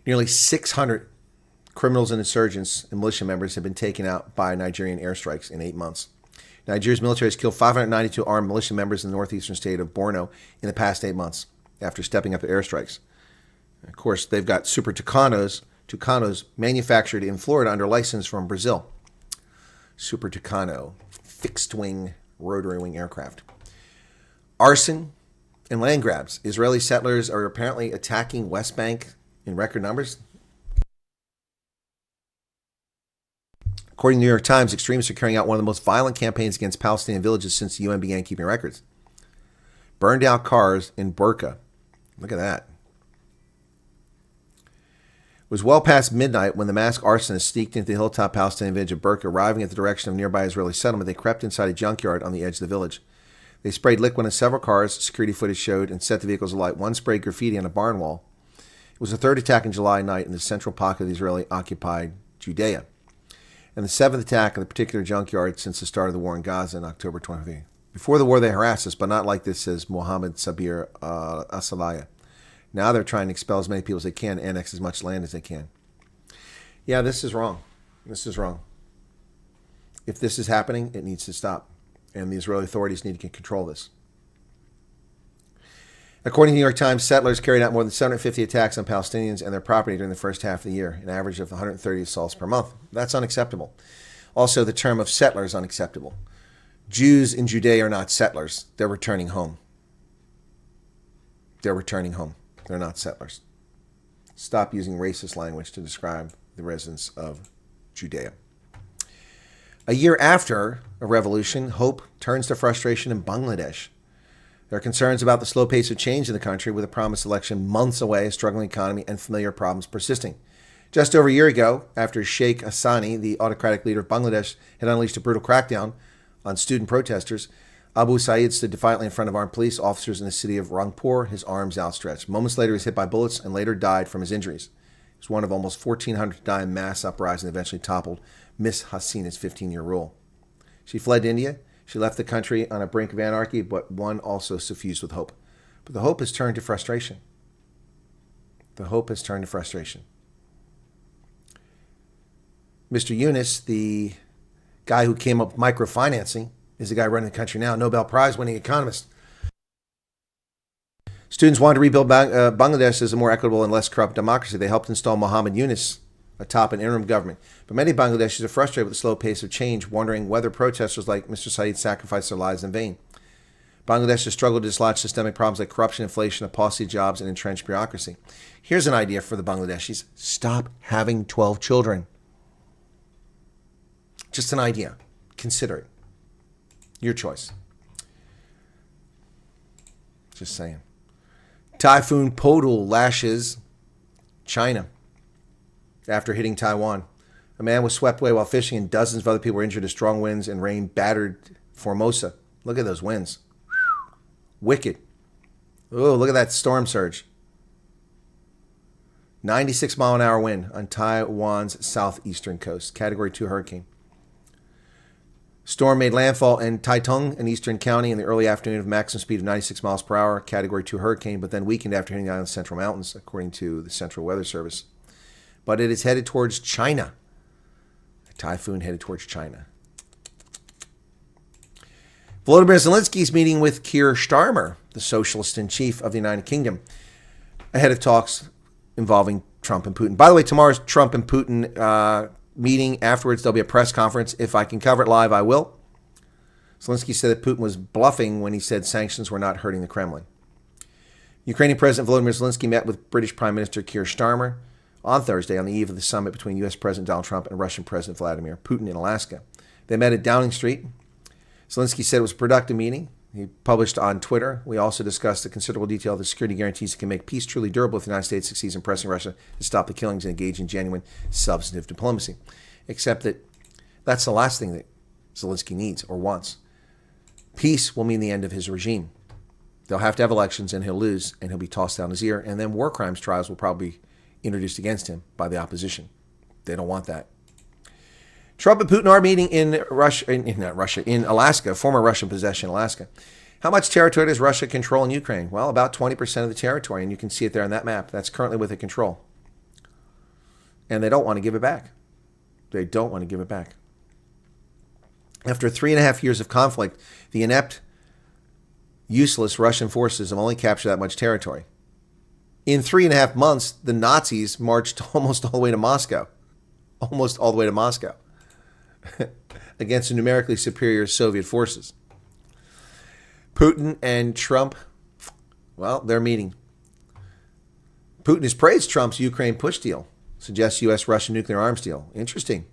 Nearly 600 criminals and insurgents and militia members have been taken out by Nigerian airstrikes in 8 months. Nigeria's military has killed 592 armed militia members in the northeastern state of Borno in the past 8 months after stepping up the airstrikes. Of course, they've got Super Tucanos manufactured in Florida under license from Brazil. Super Tucano, fixed-wing, rotary-wing aircraft. Arson and land grabs. Israeli settlers are apparently attacking West Bank in record numbers. According to the New York Times, extremists are carrying out one of the most violent campaigns against Palestinian villages since the UN began keeping records. Burned out cars in Burqa. Look at that. It was well past midnight when the masked arsonists sneaked into the hilltop Palestinian village of Burqa. Arriving at the direction of nearby Israeli settlement, they crept inside a junkyard on the edge of the village. They sprayed liquid on several cars, security footage showed, and set the vehicles alight. One sprayed graffiti on a barn wall. It was the third attack in July night in the central pocket of the Israeli-occupied Judea, and the seventh attack in the particular junkyard since the start of the war in Gaza in October 23. Before the war, they harassed us, but not like this, says Mohammed Sabir Asalaya. Now they're trying to expel as many people as they can, annex as much land as they can. Yeah, this is wrong. This is wrong. If this is happening, it needs to stop. And the Israeli authorities need to control this. According to the New York Times, settlers carried out more than 750 attacks on Palestinians and their property during the first half of the year, an average of 130 assaults per month. That's unacceptable. Also, the term of settler is unacceptable. Jews in Judea are not settlers. They're returning home. They're returning home. They're not settlers. Stop using racist language to describe the residents of Judea. A year after a revolution, hope turns to frustration in Bangladesh. There are concerns about the slow pace of change in the country, with a promised election months away, a struggling economy, and familiar problems persisting. Just over a year ago, after Sheikh Hassani, the autocratic leader of Bangladesh, had unleashed a brutal crackdown on student protesters, Abu Saeed stood defiantly in front of armed police officers in the city of Rangpur, his arms outstretched. Moments later, he was hit by bullets and later died from his injuries. He was one of almost 1,400 to die in mass uprising that eventually toppled Miss Hasina's 15-year rule. She fled to India. She left the country on a brink of anarchy, but one also suffused with hope. But the hope has turned to frustration. The hope has turned to frustration. Mr. Yunus, the guy who came up with microfinancing, is the guy running the country now, Nobel Prize-winning economist. Students wanted to rebuild Bangladesh as a more equitable and less corrupt democracy. They helped install Mohammed Yunus atop an interim government. But many Bangladeshis are frustrated with the slow pace of change, wondering whether protesters like Mr. Saeed sacrificed their lives in vain. Bangladesh has struggled to dislodge systemic problems like corruption, inflation, apostasy, jobs, and entrenched bureaucracy. Here's an idea for the Bangladeshis. Stop having 12 children. Just an idea. consider it. Your choice. Just saying. Typhoon Podul lashes China after hitting Taiwan. A man was swept away while fishing and dozens of other people were injured as strong winds and rain battered Formosa. Look at those winds. Wicked. Oh, look at that storm surge. 96-mile-an-hour wind on Taiwan's southeastern coast. Category 2 hurricane. Storm made landfall in Taitung, an eastern county, in the early afternoon of maximum speed of 96 miles per hour, Category 2 hurricane, but then weakened after hitting the island's central mountains, according to the Central Weather Service. But it is headed towards China. A typhoon headed towards China. Volodymyr Zelensky is meeting with Keir Starmer, the socialist in chief of the United Kingdom, ahead of talks involving Trump and Putin. By the way, tomorrow's Trump and Putin meeting. Afterwards, there'll be a press conference. If I can cover it live, I will. Zelensky said that Putin was bluffing when he said sanctions were not hurting the Kremlin. Ukrainian President Volodymyr Zelensky met with British Prime Minister Keir Starmer on Thursday on the eve of the summit between U.S. President Donald Trump and Russian President Vladimir Putin in Alaska. They met at Downing Street. Zelensky said it was a productive meeting. He published on Twitter. We also discussed the considerable detail of the security guarantees that can make peace truly durable if the United States succeeds in pressing Russia to stop the killings and engage in genuine substantive diplomacy. Except that that's the last thing that Zelensky needs or wants. Peace will mean the end of his regime. They'll have to have elections and he'll lose and he'll be tossed down his ear. And then war crimes trials will probably be introduced against him by the opposition. They don't want that. Trump and Putin are meeting in in Alaska, former Russian possession, Alaska. How much territory does Russia control in Ukraine? Well, about 20% of the territory, and you can see it there on that map. That's currently within control. And they don't want to give it back. They don't want to give it back. After 3.5 years of conflict, the inept, useless Russian forces have only captured that much territory. In 3.5 months, the Nazis marched almost all the way to Moscow. Almost all the way to Moscow. Against the numerically superior Soviet forces. Putin and Trump, well, they're meeting. Putin has praised Trump's Ukraine push deal, suggests U.S.-Russian nuclear arms deal. Interesting.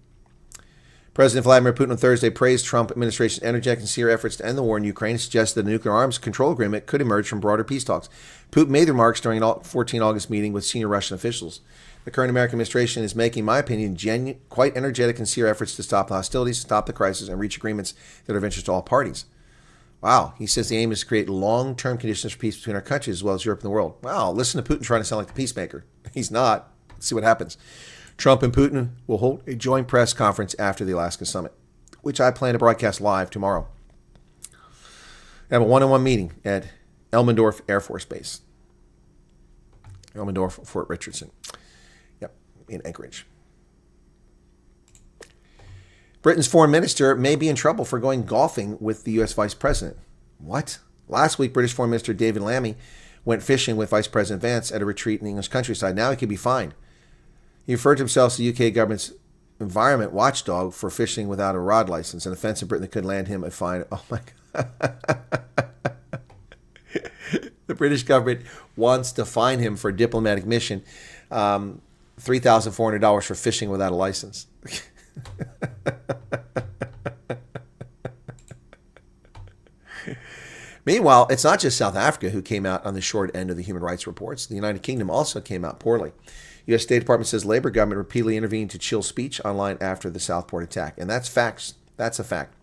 President Vladimir Putin on Thursday praised Trump administration's energetic and sincere efforts to end the war in Ukraine and suggested that a nuclear arms control agreement could emerge from broader peace talks. Putin made the remarks during a 14 August meeting with senior Russian officials. The current American administration is making, in my opinion, quite energetic and sincere efforts to stop the hostilities, stop the crisis, and reach agreements that are of interest to all parties. Wow. He says the aim is to create long-term conditions for peace between our countries as well as Europe and the world. Wow. Listen to Putin trying to sound like the peacemaker. He's not. Let's see what happens. Trump and Putin will hold a joint press conference after the Alaska summit, which I plan to broadcast live tomorrow. I have a one-on-one meeting at Elmendorf Air Force Base. Elmendorf, Fort Richardson. In Anchorage. Britain's foreign minister may be in trouble for going golfing with the U.S. vice president. What? Last week, British Foreign Minister David Lammy went fishing with Vice President Vance at a retreat in the English countryside. Now he could be fined. He referred to himself as the UK government's environment watchdog for fishing without a rod license, an offense in Britain that could land him a fine. Oh my God. The British government wants to fine him for a diplomatic mission. $3,400 for fishing without a license. Meanwhile, it's not just South Africa who came out on the short end of the human rights reports. The United Kingdom also came out poorly. U.S. State Department says Labour government repeatedly intervened to chill speech online after the Southport attack. And that's facts. That's a fact.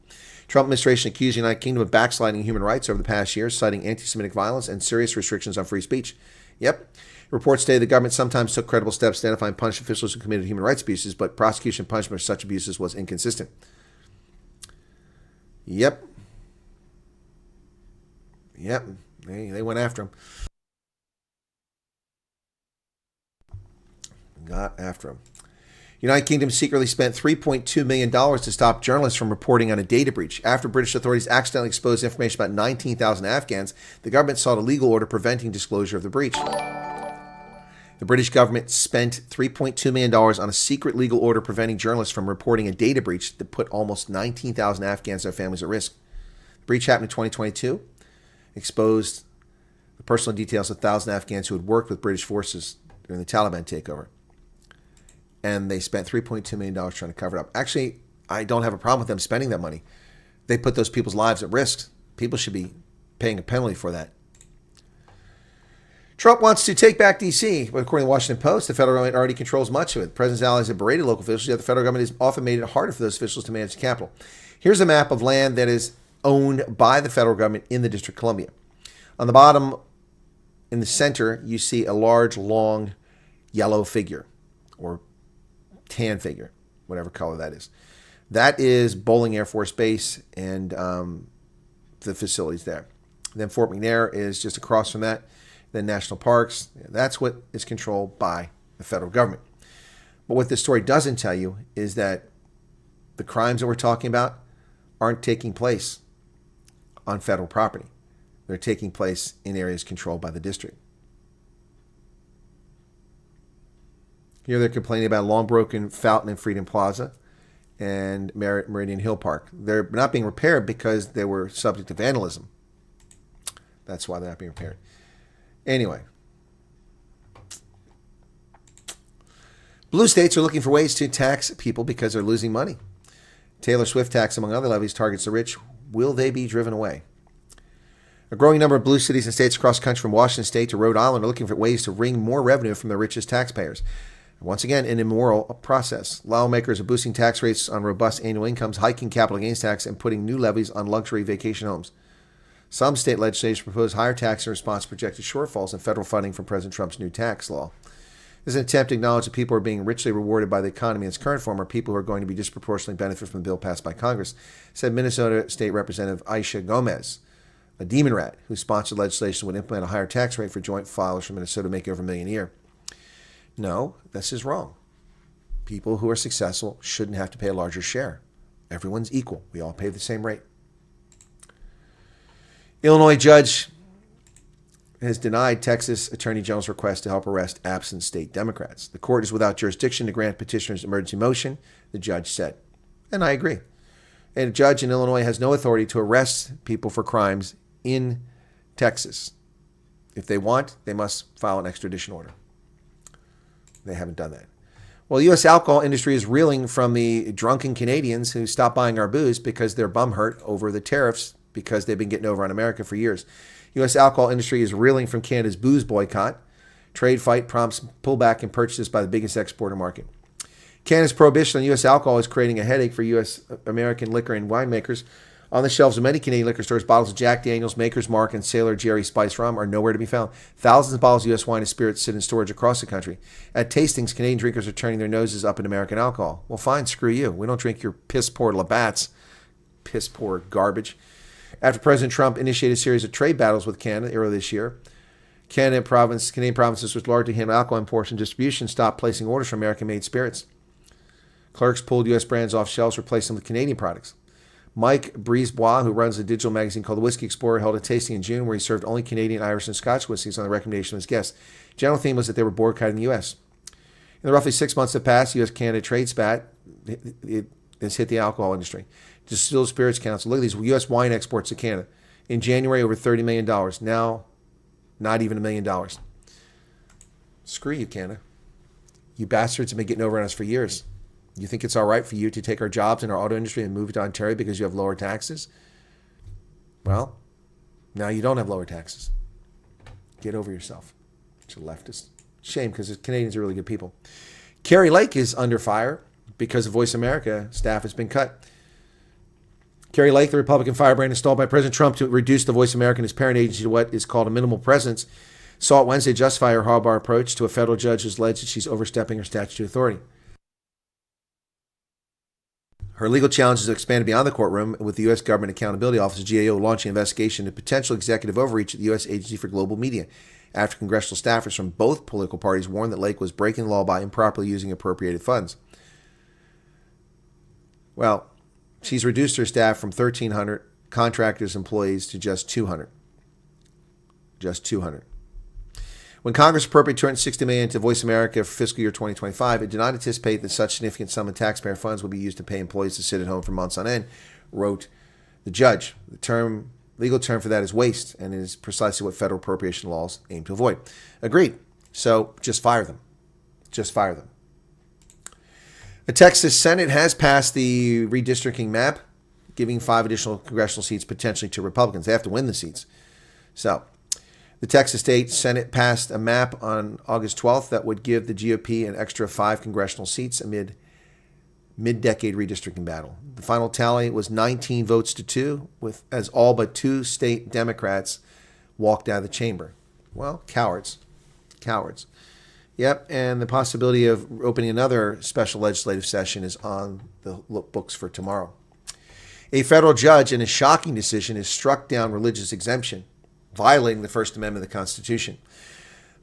Trump administration accused the United Kingdom of backsliding human rights over the past year, citing anti-Semitic violence and serious restrictions on free speech. Yep. Reports say the government sometimes took credible steps to identify and punish officials who committed human rights abuses, but prosecution and punishment for such abuses was inconsistent. Yep. They went after him. Got after him. United Kingdom secretly spent $3.2 million to stop journalists from reporting on a data breach. After British authorities accidentally exposed information about 19,000 Afghans, the government sought a legal order preventing disclosure of the breach. The British government spent $3.2 million on a secret legal order preventing journalists from reporting a data breach that put almost 19,000 Afghans and their families at risk. The breach happened in 2022, exposed the personal details of 1,000 Afghans who had worked with British forces during the Taliban takeover. And they spent $3.2 million trying to cover it up. Actually, I don't have a problem with them spending that money. They put those people's lives at risk. People should be paying a penalty for that. Trump wants to take back D.C., but according to the Washington Post, the federal government already controls much of it. The president's allies have berated local officials, yet the federal government has often made it harder for those officials to manage the capital. Here's a map of land that is owned by the federal government in the District of Columbia. On the bottom, in the center, you see a large, long, yellow figure, or tan figure, whatever color that is. That is Bowling Air Force Base and the facilities there. Then Fort McNair is just across from that. Then national parks. That's what is controlled by the federal government. But what this story doesn't tell you is that the crimes that we're talking about aren't taking place on federal property. They're taking place in areas controlled by the district. Here they're complaining about long broken Fountain and Freedom Plaza and Meridian Hill Park. They're not being repaired because they were subject to vandalism. That's why they're not being repaired. Anyway, blue states are looking for ways to tax people because they're losing money. Taylor Swift tax, among other levies, targets the rich. Will they be driven away? A growing number of blue cities and states across the country, from Washington State to Rhode Island, are looking for ways to wring more revenue from the richest taxpayers. Once again, an immoral process. Lawmakers are boosting tax rates on robust annual incomes, hiking capital gains tax, and putting new levies on luxury vacation homes. Some state legislators propose higher tax in response to projected shortfalls in federal funding from President Trump's new tax law. This is an attempt to acknowledge that people who are being richly rewarded by the economy in its current form are people who are going to be disproportionately benefit from the bill passed by Congress, said Minnesota State Representative Aisha Gomez, a demon rat who sponsored legislation would implement a higher tax rate for joint filers from Minnesota making over $1 million a year. No, this is wrong. People who are successful shouldn't have to pay a larger share. Everyone's equal. We all pay the same rate. Illinois judge has denied Texas Attorney General's request to help arrest absent state Democrats. The court is without jurisdiction to grant petitioners emergency motion, the judge said. And I agree. And a judge in Illinois has no authority to arrest people for crimes in Texas. If they want, they must file an extradition order. They haven't done that. Well, the U.S. alcohol industry is reeling from the drunken Canadians who stopped buying our booze because they're bum hurt over the tariffs because they've been getting over on America for years. U.S. alcohol industry is reeling from Canada's booze boycott. Trade fight prompts pullback in purchases by the biggest exporter market. Canada's prohibition on U.S. alcohol is creating a headache for U.S. American liquor and winemakers. On the shelves of many Canadian liquor stores, bottles of Jack Daniels, Maker's Mark, and Sailor Jerry Spice Rum are nowhere to be found. Thousands of bottles of U.S. wine and spirits sit in storage across the country. At tastings, Canadian drinkers are turning their noses up at American alcohol. Well, fine, screw you. We don't drink your piss-poor Labatt's. Piss-poor garbage. After President Trump initiated a series of trade battles with Canada earlier this year, Canadian provinces which largely handle alcohol imports and distribution stopped placing orders for American-made spirits. Clerks pulled U.S. brands off shelves, replacing them with Canadian products. Mike Brisebois, who runs a digital magazine called The Whiskey Explorer, held a tasting in June where he served only Canadian, Irish, and Scotch whiskeys on the recommendation of his guests. General theme was that they were boycotting the U.S. In the roughly 6 months that passed, U.S.-Canada trade spat has hit the alcohol industry. Distilled Spirits Council, look at these U.S. wine exports to Canada. In January, over $30 million. Now, not even $1 million. Screw you, Canada. You bastards have been getting over on us for years. You think it's all right for you to take our jobs in our auto industry and move to Ontario because you have lower taxes? Well, now you don't have lower taxes. Get over yourself. It's a leftist. Shame, because Canadians are really good people. Kari Lake is under fire because of Voice America staff has been cut. Kari Lake, the Republican firebrand installed by President Trump to reduce the Voice America and his parent agency to what is called a minimal presence, sought Wednesday to justify her hardball approach to a federal judge who's alleged that she's overstepping her statutory authority. Her legal challenges have expanded beyond the courtroom, with the U.S. Government Accountability Office, GAO, launching an investigation into potential executive overreach at the U.S. Agency for Global Media, after congressional staffers from both political parties warned that Lake was breaking the law by improperly using appropriated funds. Well, she's reduced her staff from 1,300 contractors, employees, to just 200. Just 200. When Congress appropriated $260 million to Voice America for fiscal year 2025, it did not anticipate that such significant sum of taxpayer funds would be used to pay employees to sit at home for months on end, wrote the judge. The legal term for that is waste, and it is precisely what federal appropriation laws aim to avoid. Agreed. So just fire them. Just fire them. The Texas Senate has passed the redistricting map, giving 5 additional congressional seats potentially to Republicans. They have to win the seats. So, the Texas State Senate passed a map on August 12th that would give the GOP an extra 5 congressional seats amid mid-decade redistricting battle. The final tally was 19 votes to 2, as all but 2 state Democrats walked out of the chamber. Well, cowards. Cowards. Yep, and the possibility of opening another special legislative session is on the books for tomorrow. A federal judge, in a shocking decision, has struck down religious exemption, violating the First Amendment of the Constitution.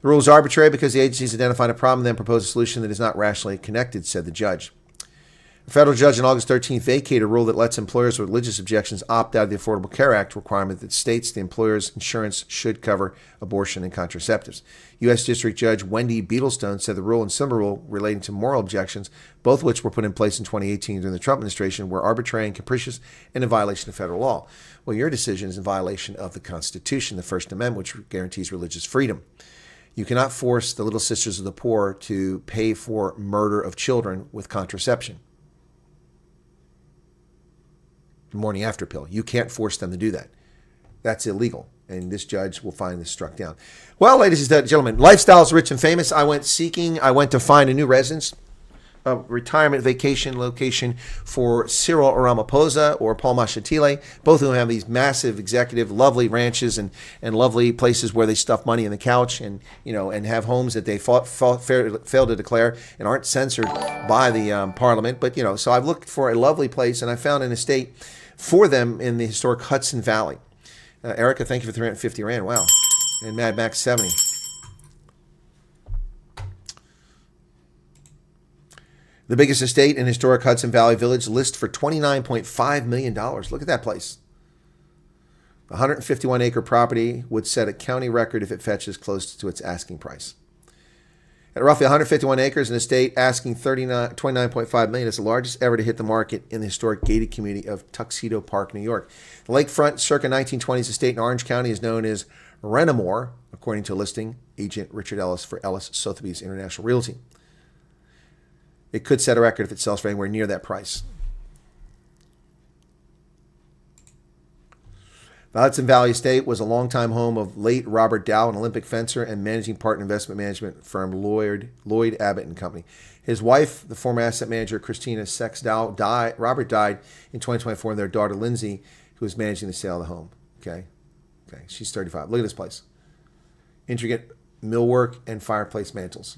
The rule is arbitrary because the agency has identified a problem and then proposed a solution that is not rationally connected, said the judge. A federal judge on August 13th vacated a rule that lets employers with religious objections opt out of the Affordable Care Act requirement that states the employer's insurance should cover abortion and contraceptives. U.S. District Judge Wendy Beetlestone said the rule and similar rule relating to moral objections, both of which were put in place in 2018 during the Trump administration, were arbitrary and capricious and in violation of federal law. Well, your decision is in violation of the Constitution, the First Amendment, which guarantees religious freedom. You cannot force the Little Sisters of the Poor to pay for murder of children with contraception. The morning after pill. You can't force them to do that. That's illegal. And this judge will find this struck down. Well, ladies and gentlemen, Lifestyles Rich and Famous. I went to find a new residence, a retirement vacation location for Cyril Ramaphosa or Paul Mashatile. Both of them have these massive executive, lovely ranches and lovely places where they stuff money in the couch and have homes that they fail to declare and aren't censored by the parliament. But, so I've looked for a lovely place and I found an estate for them in the historic Hudson Valley. Erica, thank you for 350 Rand. Wow. And Mad Max 70. The biggest estate in historic Hudson Valley Village lists for $29.5 million. Look at that place. The 151-acre property would set a county record if it fetches close to its asking price. At roughly 151 acres, an estate asking $29.5 million is the largest ever to hit the market in the historic gated community of Tuxedo Park, New York. The lakefront circa 1920s estate in Orange County is known as Renamore, according to listing agent Richard Ellis for Ellis Sotheby's International Realty. It could set a record if it sells for anywhere near that price. The Hudson Valley Estate was a longtime home of late Robert Dow, an Olympic fencer and managing partner investment management firm Lloyd Abbott & Company. His wife, the former asset manager Christina Sex Dow, Robert died in 2024, and their daughter Lindsay, who was managing the sale of the home. Okay, she's 35. Look at this place. Intricate millwork and fireplace mantels.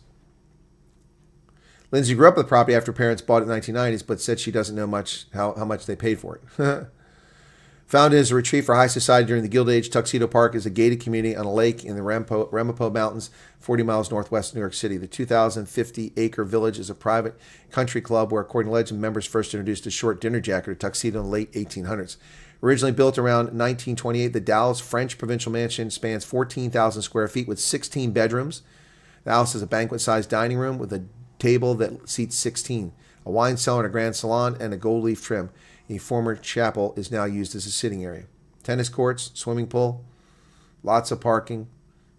Lindsay grew up with the property after her parents bought it in the 1990s, but said she doesn't know how much they paid for it. Founded as a retreat for high society during the Gilded Age, Tuxedo Park is a gated community on a lake in the Ramapo Mountains, 40 miles northwest of New York City. The 2,050-acre village is a private country club where, according to legend, members first introduced a short dinner jacket or tuxedo in the late 1800s. Originally built around 1928, the Dalles French provincial mansion spans 14,000 square feet with 16 bedrooms. The house has a banquet-sized dining room with a table that seats 16, a wine cellar and a grand salon, and a gold leaf trim. A former chapel is now used as a sitting area. Tennis courts, swimming pool, lots of parking.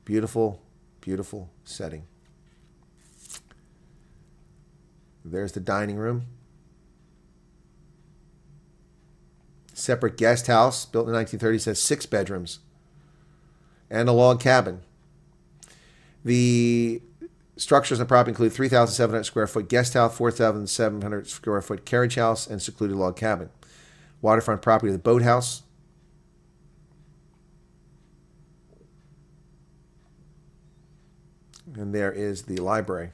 Beautiful, beautiful setting. There's the dining room. Separate guest house, built in the 1930s, has 6 bedrooms and a log cabin. The structures on the property include 3,700 square foot guest house, 4,700 square foot carriage house, and secluded log cabin. Waterfront property of the boathouse. And there is the library.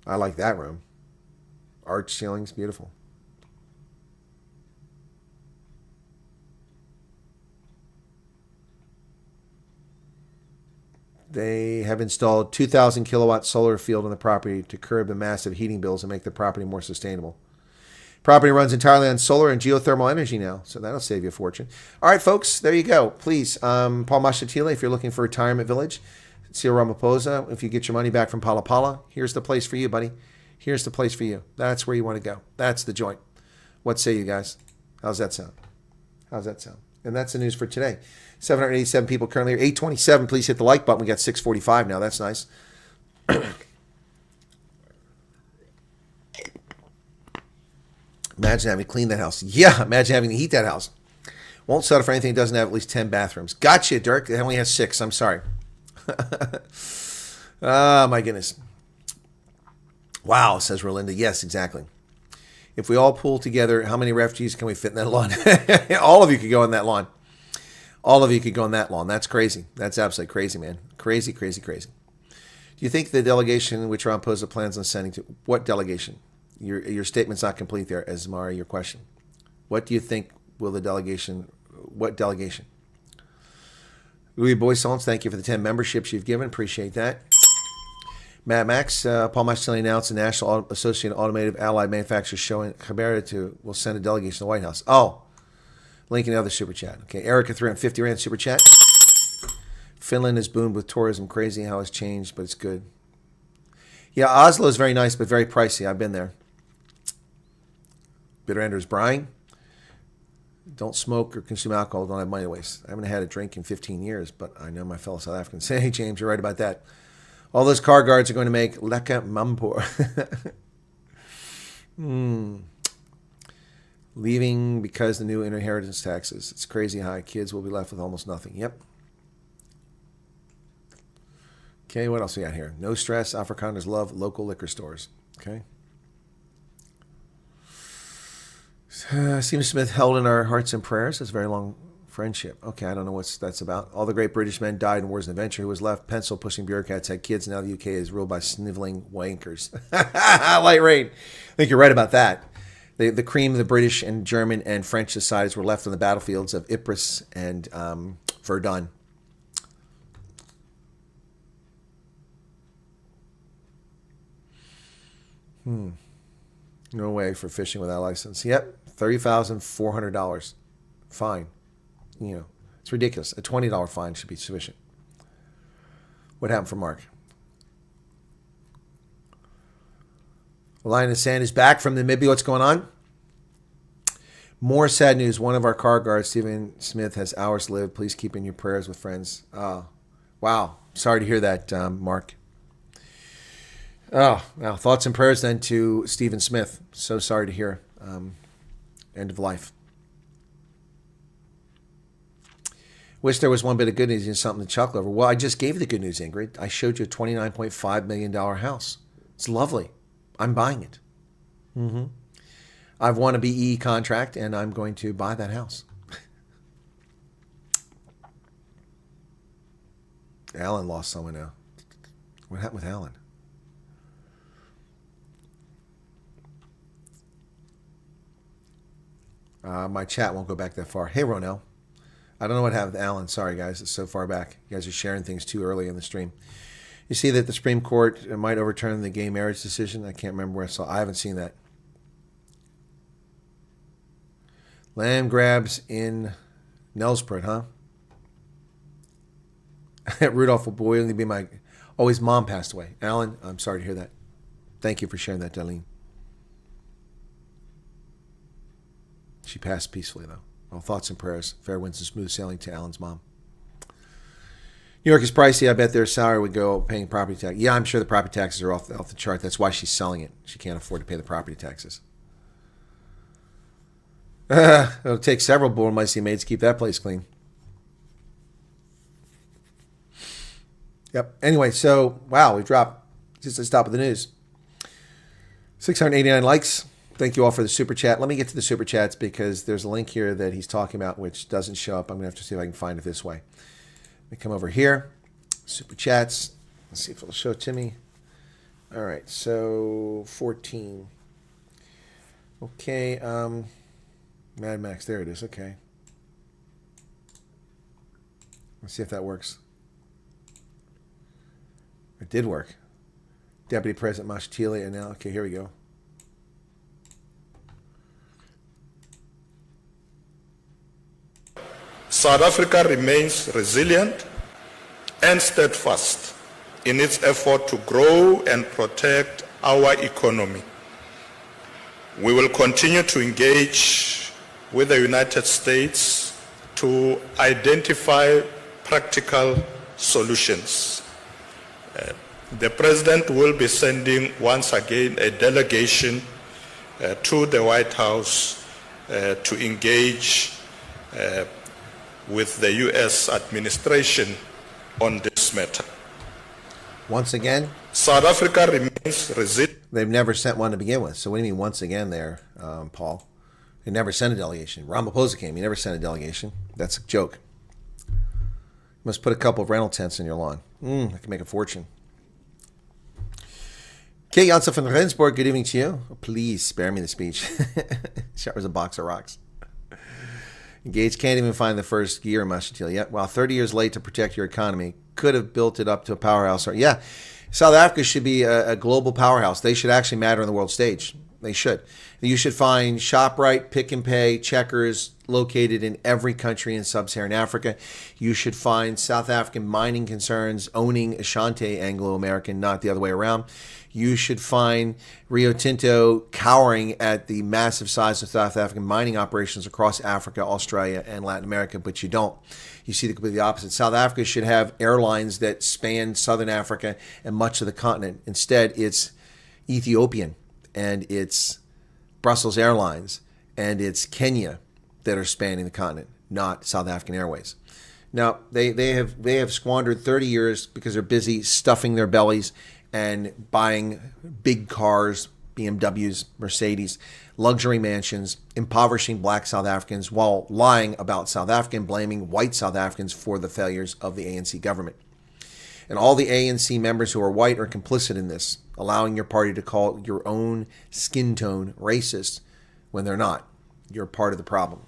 I like that room. Arch ceilings, beautiful. They have installed 2,000 kilowatt solar field on the property to curb the massive heating bills and make the property more sustainable. Property runs entirely on solar and geothermal energy now, so that'll save you a fortune. All right, folks, there you go. Please, Paul Mashatile, if you're looking for a retirement village, Cyril Ramaphosa, if you get your money back from Pala Pala, here's the place for you, buddy. Here's the place for you. That's where you want to go. That's the joint. What say you guys? How's that sound? And that's the news for today. 787 people currently here. 827, please hit the like button. We got 645 now. That's nice. Imagine having to clean that house. Yeah, imagine having to heat that house. Won't settle for anything that doesn't have at least 10 bathrooms. Gotcha, Dirk. It only has 6. I'm sorry. Oh, my goodness. Wow, says Rolinda. Yes, exactly. If we all pool together, how many refugees can we fit in that lawn? All of you could go on that lawn. All of you could go on that lawn. That's crazy. That's absolutely crazy, man. Crazy, crazy, crazy. Do you think the delegation which Ramaphosa plans on sending to... What delegation? Your statement's not complete there, Esmara, your question. What do you think will the delegation... What delegation? Louis Boissons, thank you for the 10 memberships you've given. Appreciate that. Mad Max, Paul Marcelli announced the National Association of Automotive Allied Manufacturers showing Cabrera will send a delegation to the White House. Oh, link in the other super chat. Okay, Erica 350 rand super chat. Finland is boomed with tourism. Crazy how it's changed, but it's good. Yeah, Oslo is very nice, but very pricey. I've been there. Bitter Enders Brian. Don't smoke or consume alcohol. Don't have money to waste. I haven't had a drink in 15 years, but I know my fellow South Africans say, hey, James, you're right about that. All those car guards are going to make Leka Mampur. Leaving because the new inheritance taxes. It's crazy high. Kids will be left with almost nothing. Yep. Okay, what else we got here? No stress. Afrikaners love local liquor stores. Okay. Stephen Smith held in our hearts and prayers. It's a very long friendship. Okay, I don't know what that's about. All the great British men died in wars and adventure. Who was left? Pencil-pushing bureaucrats had kids. Now the UK is ruled by sniveling wankers. Light rain. I think you're right about that. The cream of the British and German and French societies were left on the battlefields of Ypres and Verdun. No way for fishing without a license. Yep, $30,400 fine. You know, it's ridiculous. A $20 fine should be sufficient. What happened for Mark? Lion in the Sand is back from Namibia. What's going on? More sad news. One of our car guards, Stephen Smith, has hours lived. Please keep in your prayers with friends. Wow. Sorry to hear that, Mark. Oh, wow. Thoughts and prayers then to Stephen Smith. So sorry to hear. End of life. Wish there was one bit of good news and something to chuckle over. Well, I just gave you the good news, Ingrid. I showed you a $29.5 million house. It's lovely. I'm buying it. I've won a BE contract, and I'm going to buy that house. Alan lost someone now. What happened with Alan? My chat won't go back that far. Hey, Ronell. I don't know what happened with Alan. Sorry, guys. It's so far back. You guys are sharing things too early in the stream. You see that the Supreme Court might overturn the gay marriage decision? I can't remember where I saw. I haven't seen that. Land grabs in Nelspruit, huh? Rudolph will only be my... Oh, his mom passed away. Alan, I'm sorry to hear that. Thank you for sharing that, Darlene. She passed peacefully, though. Well, thoughts and prayers. Fair winds and smooth sailing to Alan's mom. New York is pricey. I bet their salary would go paying property tax. Yeah, I'm sure the property taxes are off the chart. That's why she's selling it. She can't afford to pay the property taxes. It'll take several Burmese maids to keep that place clean. Yep. Anyway, so, wow, we dropped. Just to stop with the news. 689 likes. Thank you all for the super chat. Let me get to the super chats because there's a link here that he's talking about which doesn't show up. I'm going to have to see if I can find it this way. Let me come over here. Super chats. Let's see if it'll show it to me. All right, so 14. Okay, Mad Max, there it is. Okay. Let's see if that works. It did work. Deputy President Mashatile, and now, okay, here we go. South Africa remains resilient and steadfast in its effort to grow and protect our economy. We will continue to engage with the United States to identify practical solutions. The President will be sending once again a delegation to the White House to engage with the U.S. administration on this matter. Once again, South Africa remains resilient. they've never sent one to begin with. So what do you mean once again there, Paul? They never sent a delegation. Ramaphosa came. He never sent a delegation. That's a joke. You must put a couple of rental tents in your lawn. I can make a fortune. Kate Janssen from Rendsburg, good evening to you. Oh, please spare me the speech. Showers a box of rocks. Gates can't even find the first gear in Mushatil yet. While 30 years late to protect your economy, could have built it up to a powerhouse. Yeah, South Africa should be a global powerhouse. They should actually matter on the world stage. They should. You should find ShopRite, Pick and Pay, Checkers located in every country in sub-Saharan Africa. You should find South African mining concerns owning Ashanti Anglo-American, not the other way around. You should find Rio Tinto cowering at the massive size of South African mining operations across Africa, Australia, and Latin America, but you don't. You see the completely opposite. South Africa should have airlines that span Southern Africa and much of the continent. Instead, it's Ethiopian, and it's Brussels Airlines, and it's Kenya that are spanning the continent, not South African Airways. Now, they have squandered 30 years because they're busy stuffing their bellies and buying big cars, BMWs, Mercedes, luxury mansions, impoverishing black South Africans while lying about South Africa and blaming white South Africans for the failures of the ANC government. And all the ANC members who are white are complicit in this, allowing your party to call your own skin tone racist when they're not. You're part of the problem.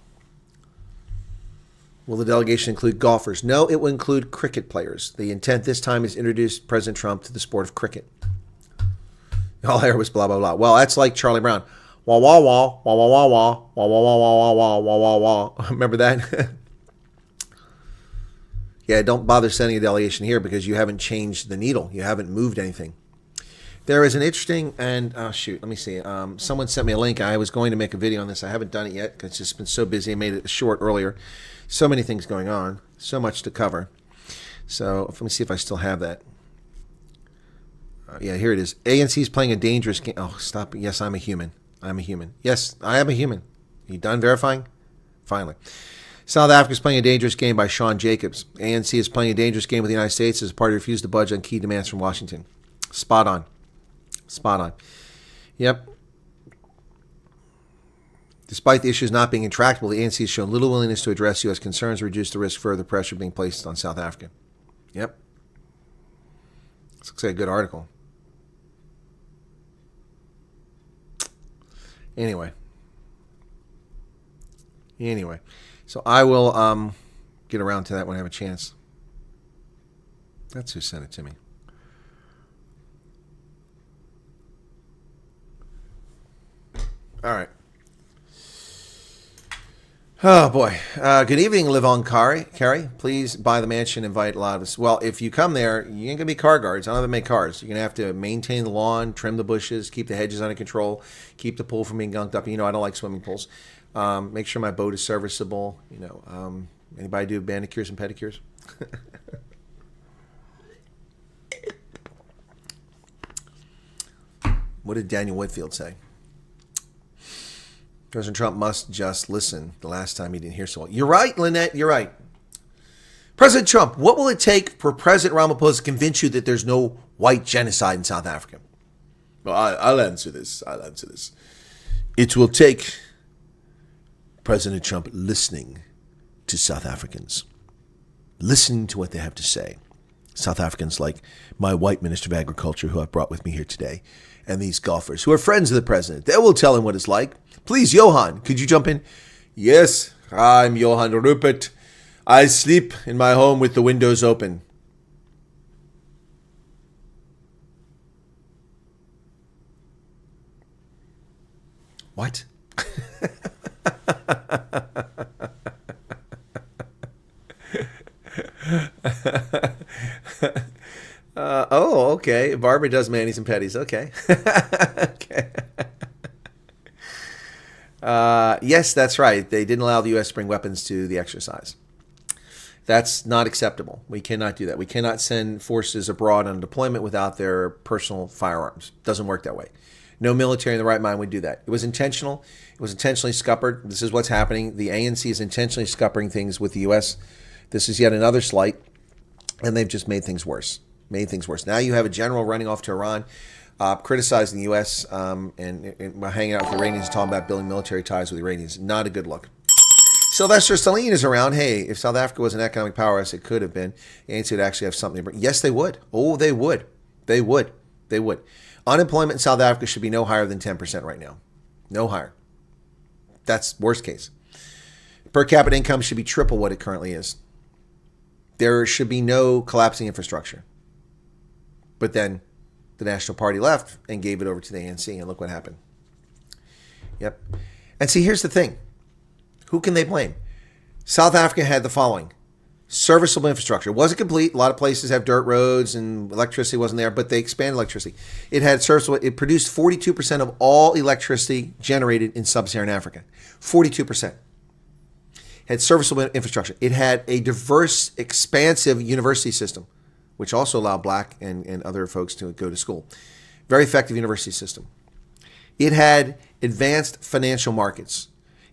Will the delegation include golfers? No, it will include cricket players. The intent this time is to introduce President Trump to the sport of cricket. All I heard was blah, blah, blah. Well, that's like Charlie Brown. Wah, wah, wah, wah, wah, wah, wah, wah, wah, wah, wah, wah, wah, wah, wah. Remember that? Yeah, don't bother sending a delegation here because you haven't changed the needle. You haven't moved anything. There is an interesting, and shoot, let me see. Someone sent me a link. I was going to make a video on this. I haven't done it yet because it's just been so busy. I made it short earlier. So many things going on. So much to cover. So let me see if I still have that. Yeah, here it is. ANC is playing a dangerous game. Oh, stop it. Yes, I'm a human. I'm a human. Yes, I am a human. Are you done verifying? Finally. South Africa is playing a dangerous game by Sean Jacobs. ANC is playing a dangerous game with the United States as the party refused to budge on key demands from Washington. Spot on. Spot on. Yep. Despite the issues not being intractable, the ANC has shown little willingness to address U.S. concerns or reduce the risk of further pressure being placed on South Africa. Yep. This looks like a good article. Anyway. So I will get around to that when I have a chance. That's who sent it to me. All right. Oh, boy. Good evening, Live on Kari. Please buy the mansion, invite a lot of us. Well, if you come there, you ain't going to be car guards. I don't have to make cars. You're going to have to maintain the lawn, trim the bushes, keep the hedges under control, keep the pool from being gunked up. You know, I don't like swimming pools. Make sure my boat is serviceable. You know, anybody do manicures and pedicures? What did Daniel Whitfield say? President Trump must just listen. The last time he didn't hear so well. You're right, Lynette. You're right. President Trump, what will it take for President Ramaphosa to convince you that there's no white genocide in South Africa? Well, I'll answer this. It will take President Trump listening to South Africans, listening to what they have to say. South Africans like my white Minister of Agriculture, who I brought with me here today, and these golfers who are friends of the president. They will tell him what it's like. Please, Johan, could you jump in? Yes, I'm Johan Rupert. I sleep in my home with the windows open. What? Oh, okay. Barbara does manis and petties. Okay. Okay. Yes, that's right. They didn't allow the U.S. to bring weapons to the exercise. That's not acceptable. We cannot do that. We cannot send forces abroad on deployment without their personal firearms. Doesn't work that way. No military in the right mind would do that. It was intentional. It was intentionally scuppered. This is what's happening. The ANC is intentionally scuppering things with the U.S. This is yet another slight, and they've just made things worse. Now you have a general running off to Iran, criticizing the U.S. And hanging out with the Iranians and talking about building military ties with the Iranians. Not a good look. Sylvester Stallone is around. Hey, if South Africa was an economic powerhouse, it could have been. The ANC would actually have something to bring. Yes, they would. Oh, they would. They would. Unemployment in South Africa should be no higher than 10% right now. No higher. That's worst case. Per capita income should be triple what it currently is. There should be no collapsing infrastructure. But then the National Party left and gave it over to the ANC, and look what happened. Yep. And see, here's the thing. Who can they blame? South Africa had the following. Serviceable infrastructure. It wasn't complete. A lot of places have dirt roads and electricity wasn't there, but they expanded electricity. It had serviceable. It produced 42% of all electricity generated in sub-Saharan Africa. 42%. It had serviceable infrastructure. It had a diverse, expansive university system, which also allowed black and other folks to go to school. Very effective university system. It had advanced financial markets.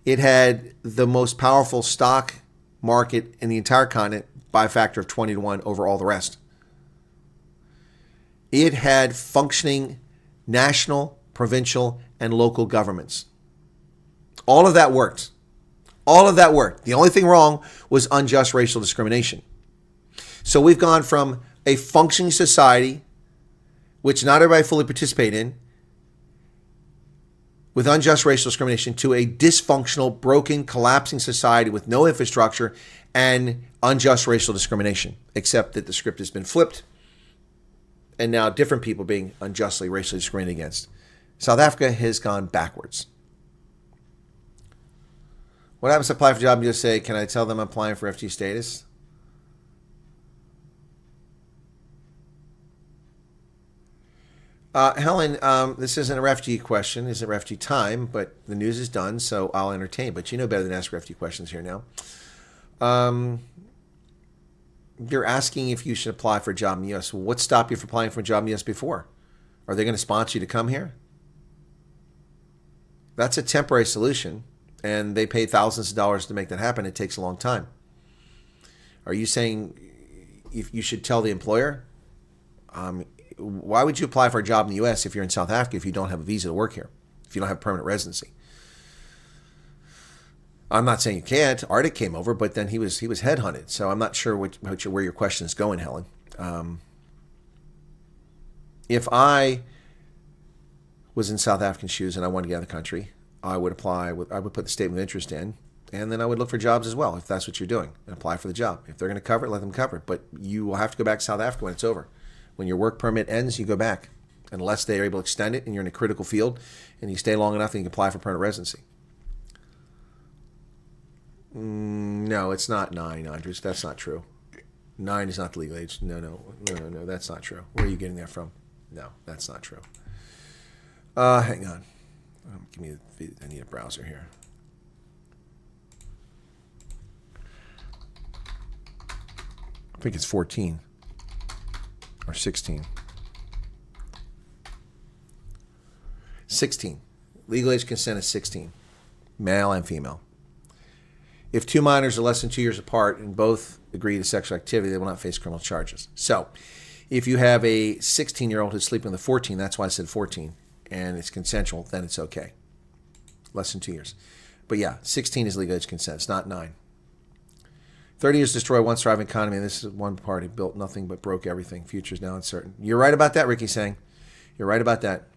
It had the most powerful stock market in the entire continent by a factor of 20 to 1 over all the rest. It had functioning national, provincial, and local governments. All of that worked. The only thing wrong was unjust racial discrimination. So we've gone from a functioning society, which not everybody fully participated in, with unjust racial discrimination, to a dysfunctional, broken, collapsing society with no infrastructure and unjust racial discrimination, except that the script has been flipped and now different people being unjustly racially discriminated against. South Africa has gone backwards. What happens to apply for a job and just say, can I tell them I'm applying for refugee status? Helen, this isn't a refugee question. It's a refugee time, but the news is done, so I'll entertain. But you know better than ask refugee questions here now. You're asking if you should apply for a job in the U.S. Well, what stopped you from applying for a job in the U.S. before? Are they going to sponsor you to come here? That's a temporary solution, and they pay thousands of dollars to make that happen. It takes a long time. Are you saying if you should tell the employer? Why would you apply for a job in the U.S. if you're in South Africa if you don't have a visa to work here, if you don't have permanent residency? I'm not saying you can't. Arctic came over, but then he was headhunted. So I'm not sure where your question is going, Helen. If I was in South African shoes and I wanted to get out of the country, I would apply. I would put the statement of interest in, and then I would look for jobs as well if that's what you're doing, and apply for the job. If they're going to cover it, let them cover it. But you will have to go back to South Africa when it's over. When your work permit ends, you go back. Unless they are able to extend it and you're in a critical field and you stay long enough and you can apply for permanent residency. No, it's not 9, Andres. That's not true. 9 is not the legal age. No. That's not true. Where are you getting that from? No, that's not true. Hang on. I need a browser here. I think it's 14. Or 16. 16. Legal age consent is 16. Male and female. If two minors are less than 2 years apart and both agree to sexual activity, they will not face criminal charges. So, if you have a 16-year-old who's sleeping with a 14, that's why I said 14, and it's consensual, then it's okay. Less than 2 years. But yeah, 16 is legal age consent. It's not 9. 30 years destroy one thriving economy, and this is one party built nothing but broke everything. Future's now uncertain. You're right about that, Ricky saying. You're right about that.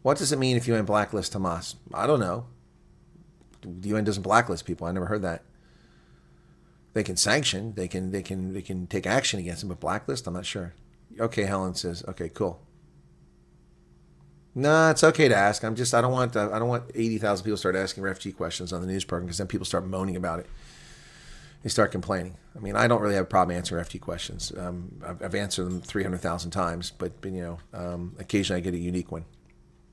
What does it mean if UN blacklist Hamas? I don't know. The UN doesn't blacklist people. I never heard that. They can sanction. They can take action against them, but blacklist? I'm not sure. Okay, Helen says. Okay, cool. No, it's okay to ask. I don't want 80,000 people to start asking refugee questions on the news program because then people start moaning about it. They start complaining. I mean, I don't really have a problem answering refugee questions. I've answered them 300,000 times, but occasionally I get a unique one.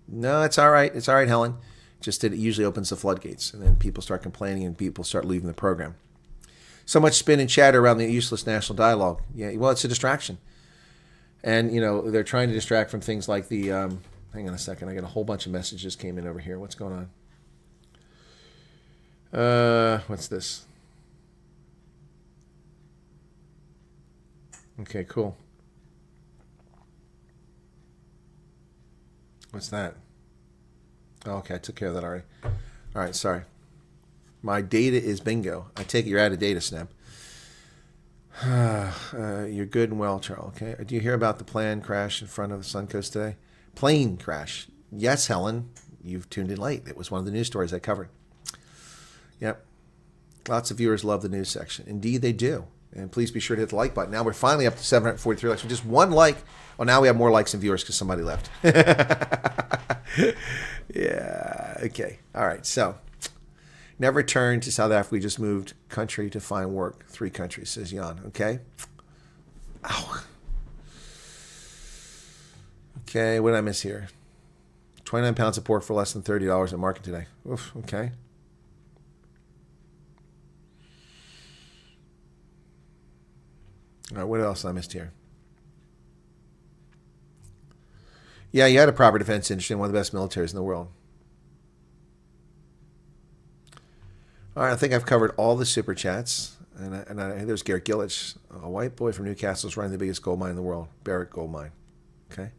No, it's all right. It's all right, Helen. Just that it usually opens the floodgates, and then people start complaining and people start leaving the program. So much spin and chatter around the useless national dialogue. Yeah, well, it's a distraction. And, they're trying to distract from things like the Hang on a second. I got a whole bunch of messages came in over here. What's going on? What's this? Okay, cool. What's that? Oh, okay, I took care of that already. All right, sorry. My data is bingo. I take it you're out of data, Snap. You're good and well, Charles. Okay. Do you hear about the plane crash in front of the Suncoast today? Plane crash. Yes, Helen. You've tuned in late. It was one of the news stories I covered. Yep. Lots of viewers love the news section. Indeed, they do. And please be sure to hit the like button. Now we're finally up to 743 likes. With just one like. Oh, now we have more likes than viewers because somebody left. Yeah. Okay. All right. So, never returned to South Africa. We just moved country to find work. 3 countries, says Jan. Okay. Ow. Okay. What did I miss here? 29 pounds of pork for less than $30 at market today. Oof. Okay. All right. What else I missed here? Yeah, you had a proper defense industry and one of the best militaries in the world. All right, I think I've covered all the super chats. And there's Garrett Gillich, a white boy from Newcastle, is running the biggest gold mine in the world, Barrick Gold Mine. Okay.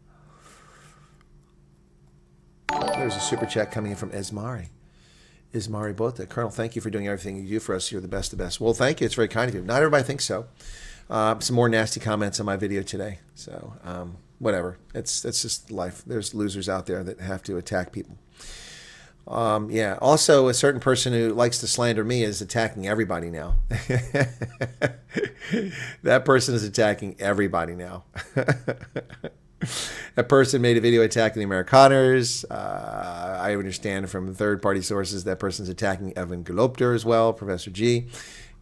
There's a super chat coming in from Ismari Bota. Colonel, thank you for doing everything you do for us. You're the best of the best. Well, thank you. It's very kind of you. Not everybody thinks so. Some more nasty comments on my video today. So, whatever. It's just life. There's losers out there that have to attack people. Yeah. Also, a certain person who likes to slander me is attacking everybody now. That person is attacking everybody now. That person made a video attacking the Amerikaners. I understand from third-party sources that person's attacking Evan Galopter as well, Professor G.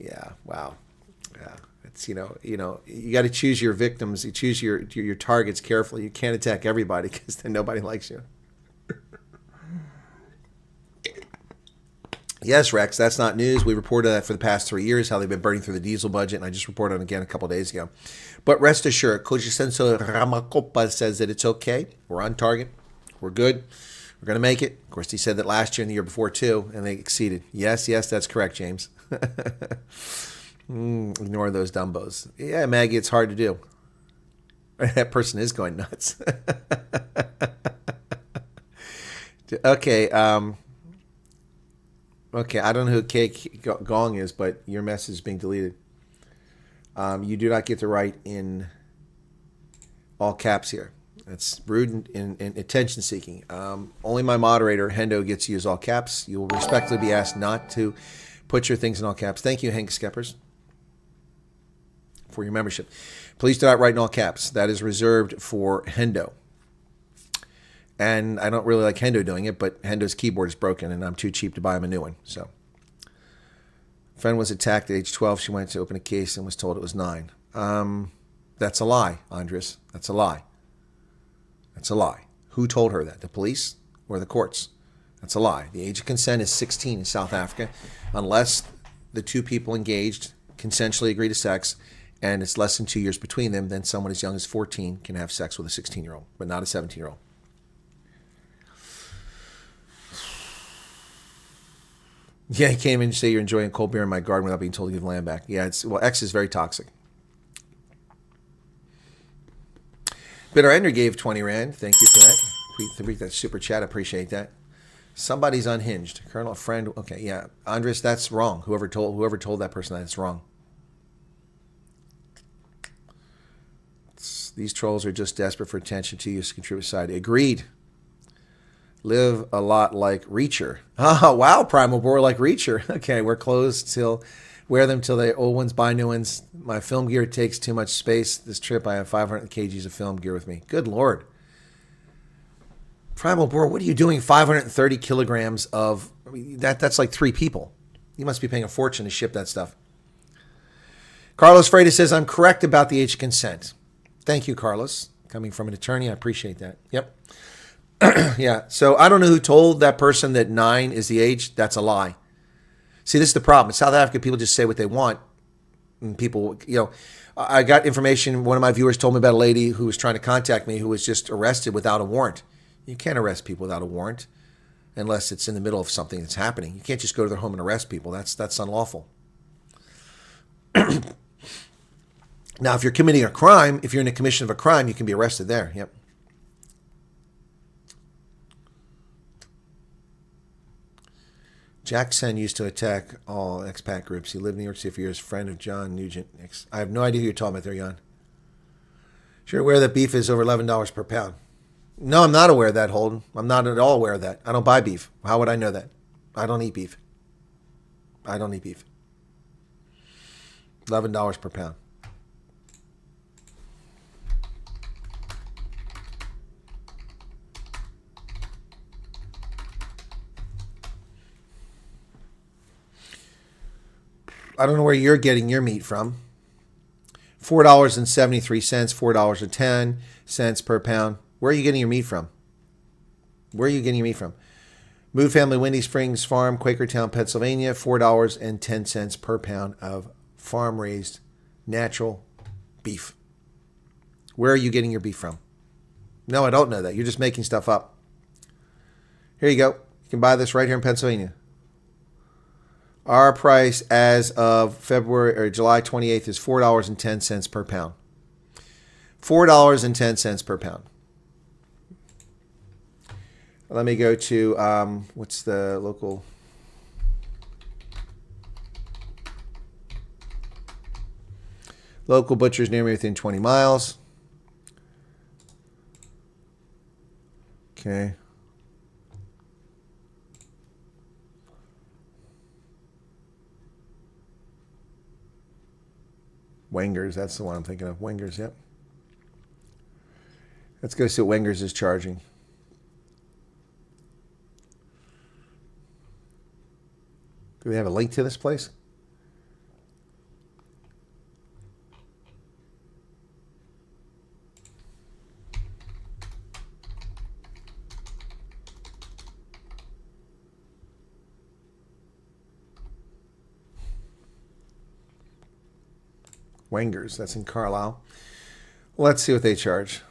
Yeah. Wow. Yeah. It's you got to choose your victims. You choose your targets carefully. You can't attack everybody because then nobody likes you. Yes, Rex, that's not news. We reported that for the past 3 years, how they've been burning through the diesel budget, and I just reported on it again a couple of days ago. But rest assured, Kojisenso Ramakopa says that it's okay. We're on target. We're good. We're going to make it. Of course, he said that last year and the year before, too, and they exceeded. Yes, that's correct, James. Ignore those dumbos. Yeah, Maggie, it's hard to do. That person is going nuts. Okay, Okay, I don't know who Cake Gong is, but your message is being deleted. You do not get to write in all caps here. That's rude and attention-seeking. Only my moderator, Hendo, gets to use all caps. You will respectfully be asked not to put your things in all caps. Thank you, Hank Skeppers, for your membership. Please do not write in all caps. That is reserved for Hendo. And I don't really like Hendo doing it, but Hendo's keyboard is broken, and I'm too cheap to buy him a new one. So, friend was attacked at age 12. She went to open a case and was told it was 9. That's a lie, Andres. That's a lie. That's a lie. Who told her that? The police or the courts? That's a lie. The age of consent is 16 in South Africa, unless the two people engaged consensually agree to sex, and it's less than 2 years between them. Then someone as young as 14 can have sex with a 16-year-old, but not a 17-year-old. Yeah, you can't even say you're enjoying cold beer in my garden without being told to give land back. Yeah, X is very toxic. Bitter Ender gave 20 Rand. Thank you for that. That super chat. Appreciate that. Somebody's unhinged. Colonel, a friend. Okay, yeah. Andres, that's wrong. Whoever told that person that, it's wrong. These trolls are just desperate for attention to use to contribute society. Agreed. Live a lot like Reacher. Oh, wow, Primal Boar like Reacher. Okay, wear clothes wear them till the old ones, buy new ones. My film gear takes too much space. This trip, I have 500 kgs of film gear with me. Good Lord. Primal Boar, what are you doing? 530 kilograms of, that's like 3 people. You must be paying a fortune to ship that stuff. Carlos Freitas says, I'm correct about the age of consent. Thank you, Carlos. Coming from an attorney, I appreciate that. Yep. Yeah, so I don't know who told that person that 9 is the age. That's a lie. See, this is the problem. In South Africa, people just say what they want. And people, I got information. One of my viewers told me about a lady who was trying to contact me who was just arrested without a warrant. You can't arrest people without a warrant unless it's in the middle of something that's happening. You can't just go to their home and arrest people. That's unlawful. Now, if you're committing a crime, if you're in the commission of a crime, you can be arrested there. Yep. Jackson used to attack all expat groups. He lived in New York City for years. Friend of John Nugent. I have no idea who you're talking about there, Jan. You're aware that beef is over $11 per pound. No, I'm not aware of that, Holden. I'm not at all aware of that. I don't buy beef. How would I know that? I don't eat beef. I don't eat beef. $11 per pound. I don't know where you're getting your meat from. $4.73, $4.10 per pound. Where are you getting your meat from? Where are you getting your meat from? Mood Family, Windy Springs Farm, Quakertown, Pennsylvania, $4.10 per pound of farm-raised natural beef. Where are you getting your beef from? No, I don't know that. You're just making stuff up. Here you go. You can buy this right here in Pennsylvania. Our price as of July 28th is $4.10 per pound. $4.10 per pound. Let me go to, what's the local? Local butchers near me within 20 miles. Okay. Wenger's, that's the one I'm thinking of. Wenger's, yep. Let's go see what Wenger's is charging. Do they have a link to this place? Wenger's, that's in Carlisle. Let's see what they charge.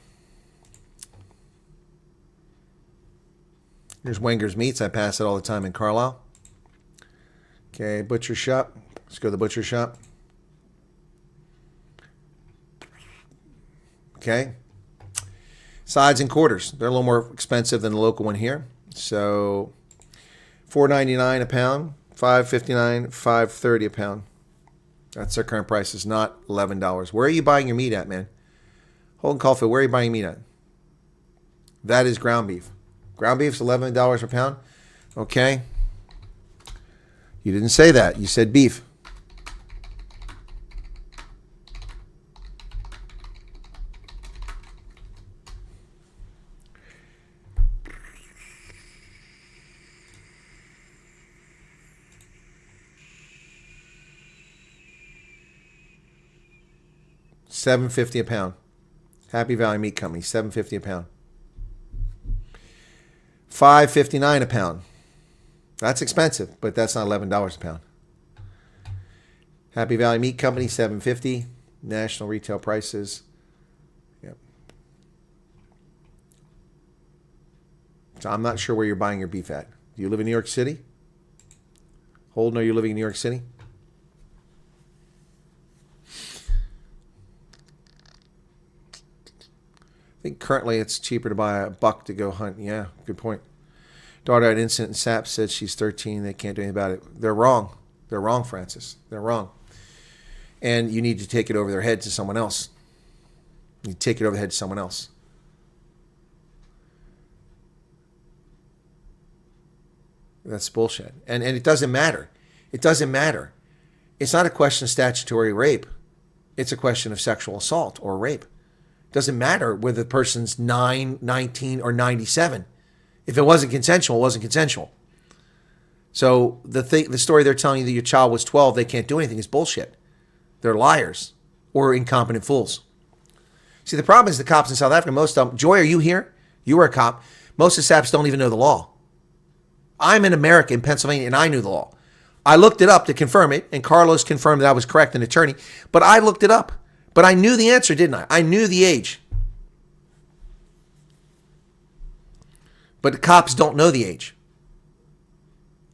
Here's Wenger's Meats. I pass it all the time in Carlisle. Okay, butcher shop. Let's go to the butcher shop. Okay. Sides and quarters. They're a little more expensive than the local one here. So $4.99 a pound, $5.59, $5.30 a pound. That's their current price. It's not $11. Where are you buying your meat at, man? Holden Caulfield, where are you buying meat at? That is ground beef. Ground beef's $11 per pound. Okay. You didn't say that. You said beef. $7.50 a pound. Happy Valley Meat Company, $7.50 a pound. $5.59 a pound. That's expensive, but that's not $11 a pound. Happy Valley Meat Company, $7.50. National retail prices. Yep. So I'm not sure where you're buying your beef at. Do you live in New York City? Holden, are you living in New York City? I think currently it's cheaper to buy a buck to go hunt. Yeah, good point. Daughter had an incident in SAP, said she's 13. They can't do anything about it. They're wrong. They're wrong, Francis. They're wrong. And you need to take it over their head to someone else. You take it over the head to someone else. That's bullshit. And it doesn't matter. It doesn't matter. It's not a question of statutory rape. It's a question of sexual assault or rape. Doesn't matter whether the person's 9, 19, or 97. If it wasn't consensual, it wasn't consensual. So the story they're telling you that your child was 12, they can't do anything is bullshit. They're liars or incompetent fools. See, the problem is the cops in South Africa, most of them, Joy, are you here? You were a cop. Most of the SAPs don't even know the law. I'm in America, in Pennsylvania, and I knew the law. I looked it up to confirm it, and Carlos confirmed that I was correct, an attorney. But I looked it up. But I knew the answer, didn't I? I knew the age. But the cops don't know the age.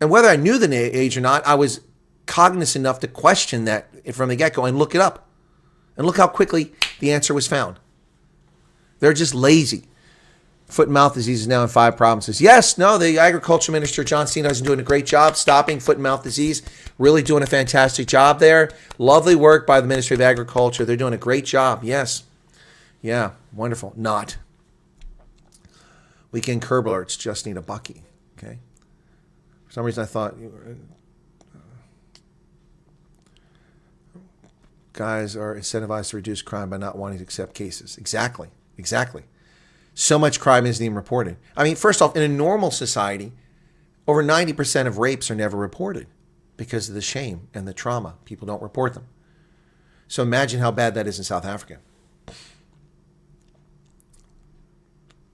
And whether I knew the age or not, I was cognizant enough to question that from the get-go and look it up. And look how quickly the answer was found. They're just lazy. Foot and mouth disease is now in 5 provinces. Yes, no, the Agriculture Minister, John Cena, is doing a great job stopping foot and mouth disease. Really doing a fantastic job there. Lovely work by the Ministry of Agriculture. They're doing a great job. Yes. Yeah, wonderful. Not. Weekend curb alerts just need a bucky. Okay. For some reason I thought guys are incentivized to reduce crime by not wanting to accept cases. Exactly. So much crime isn't even reported. I mean, first off, in a normal society, over 90% of rapes are never reported because of the shame and the trauma. People don't report them. So imagine how bad that is in South Africa.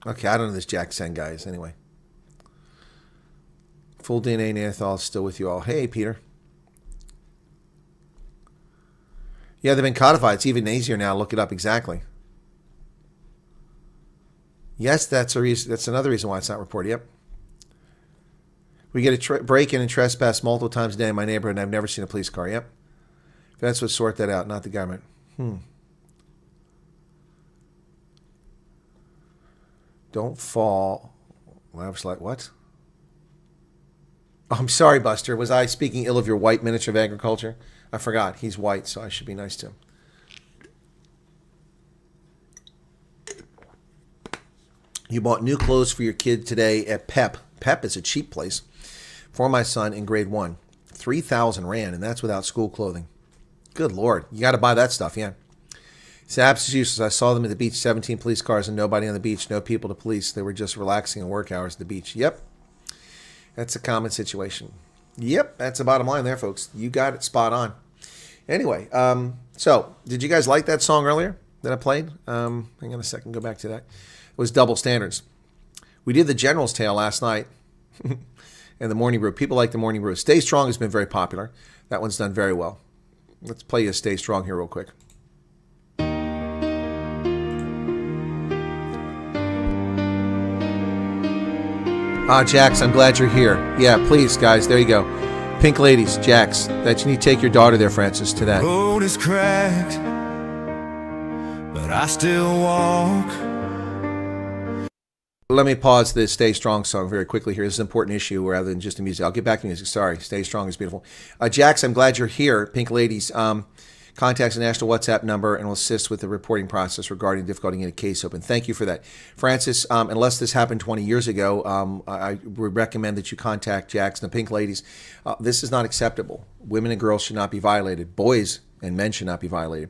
Okay, I don't know this Jack Sen guy is anyway. Full DNA Neanderthal is still with you all. Hey, Peter. Yeah, they've been codified. It's even easier now. Look it up exactly. Yes, that's a reason. That's another reason why it's not reported. Yep. We get a break-in and trespass multiple times a day in my neighborhood, and I've never seen a police car. Yep. Vets would sort that out, not the government. Don't fall. Well, I was like, what? Oh, I'm sorry, Buster. Was I speaking ill of your white Minister of Agriculture? I forgot. He's white, so I should be nice to him. You bought new clothes for your kid today at Pep. Pep is a cheap place for my son in grade 1. 3,000 rand, and that's without school clothing. Good Lord. You got to buy that stuff, yeah. Saps is useless. I saw them at the beach, 17 police cars and nobody on the beach, no people to police. They were just relaxing on work hours at the beach. Yep. That's a common situation. Yep, that's the bottom line there, folks. You got it spot on. Anyway, so did you guys like that song earlier that I played? Hang on a second, go back to that. It was Double Standards. We did the General's Tale last night and the Morning Brew. People like the Morning Brew. Stay Strong has been very popular. That one's done very well. Let's play you Stay Strong here real quick. Jax, I'm glad you're here. Yeah, please, guys, there you go. Pink Ladies, Jax. That you need to take your daughter there, Francis, to that. Road is cracked, but I still walk. Let me pause this Stay Strong song very quickly here. This is an important issue rather than just the music. I'll get back to music. Sorry. Stay Strong is beautiful. Jax, I'm glad you're here. Pink Ladies, contacts the national WhatsApp number and will assist with the reporting process regarding difficulty getting a case open. Thank you for that. Francis, unless this happened 20 years ago, I would recommend that you contact Jax and the Pink Ladies. This is not acceptable. Women and girls should not be violated. Boys and men should not be violated.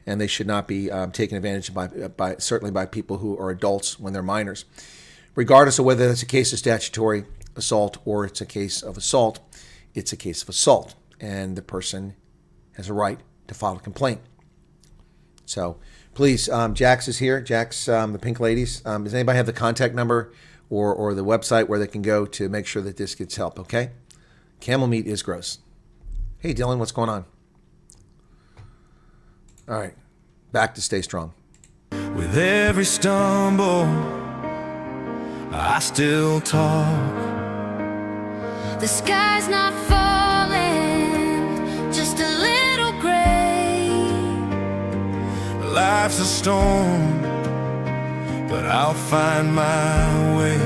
And they should not be taken advantage of by certainly by people who are adults when they're minors. Regardless of whether it's a case of statutory assault or it's a case of assault, it's a case of assault. And the person has a right to file a complaint. So please, Jax is here. Jax, the Pink Ladies. Does anybody have the contact number or the website where they can go to make sure that this gets help, okay? Camel meat is gross. Hey, Dylan, what's going on? All right, back to Stay Strong. With every stumble, I still talk. The sky's not falling, just a little gray. Life's a storm, but I'll find my way.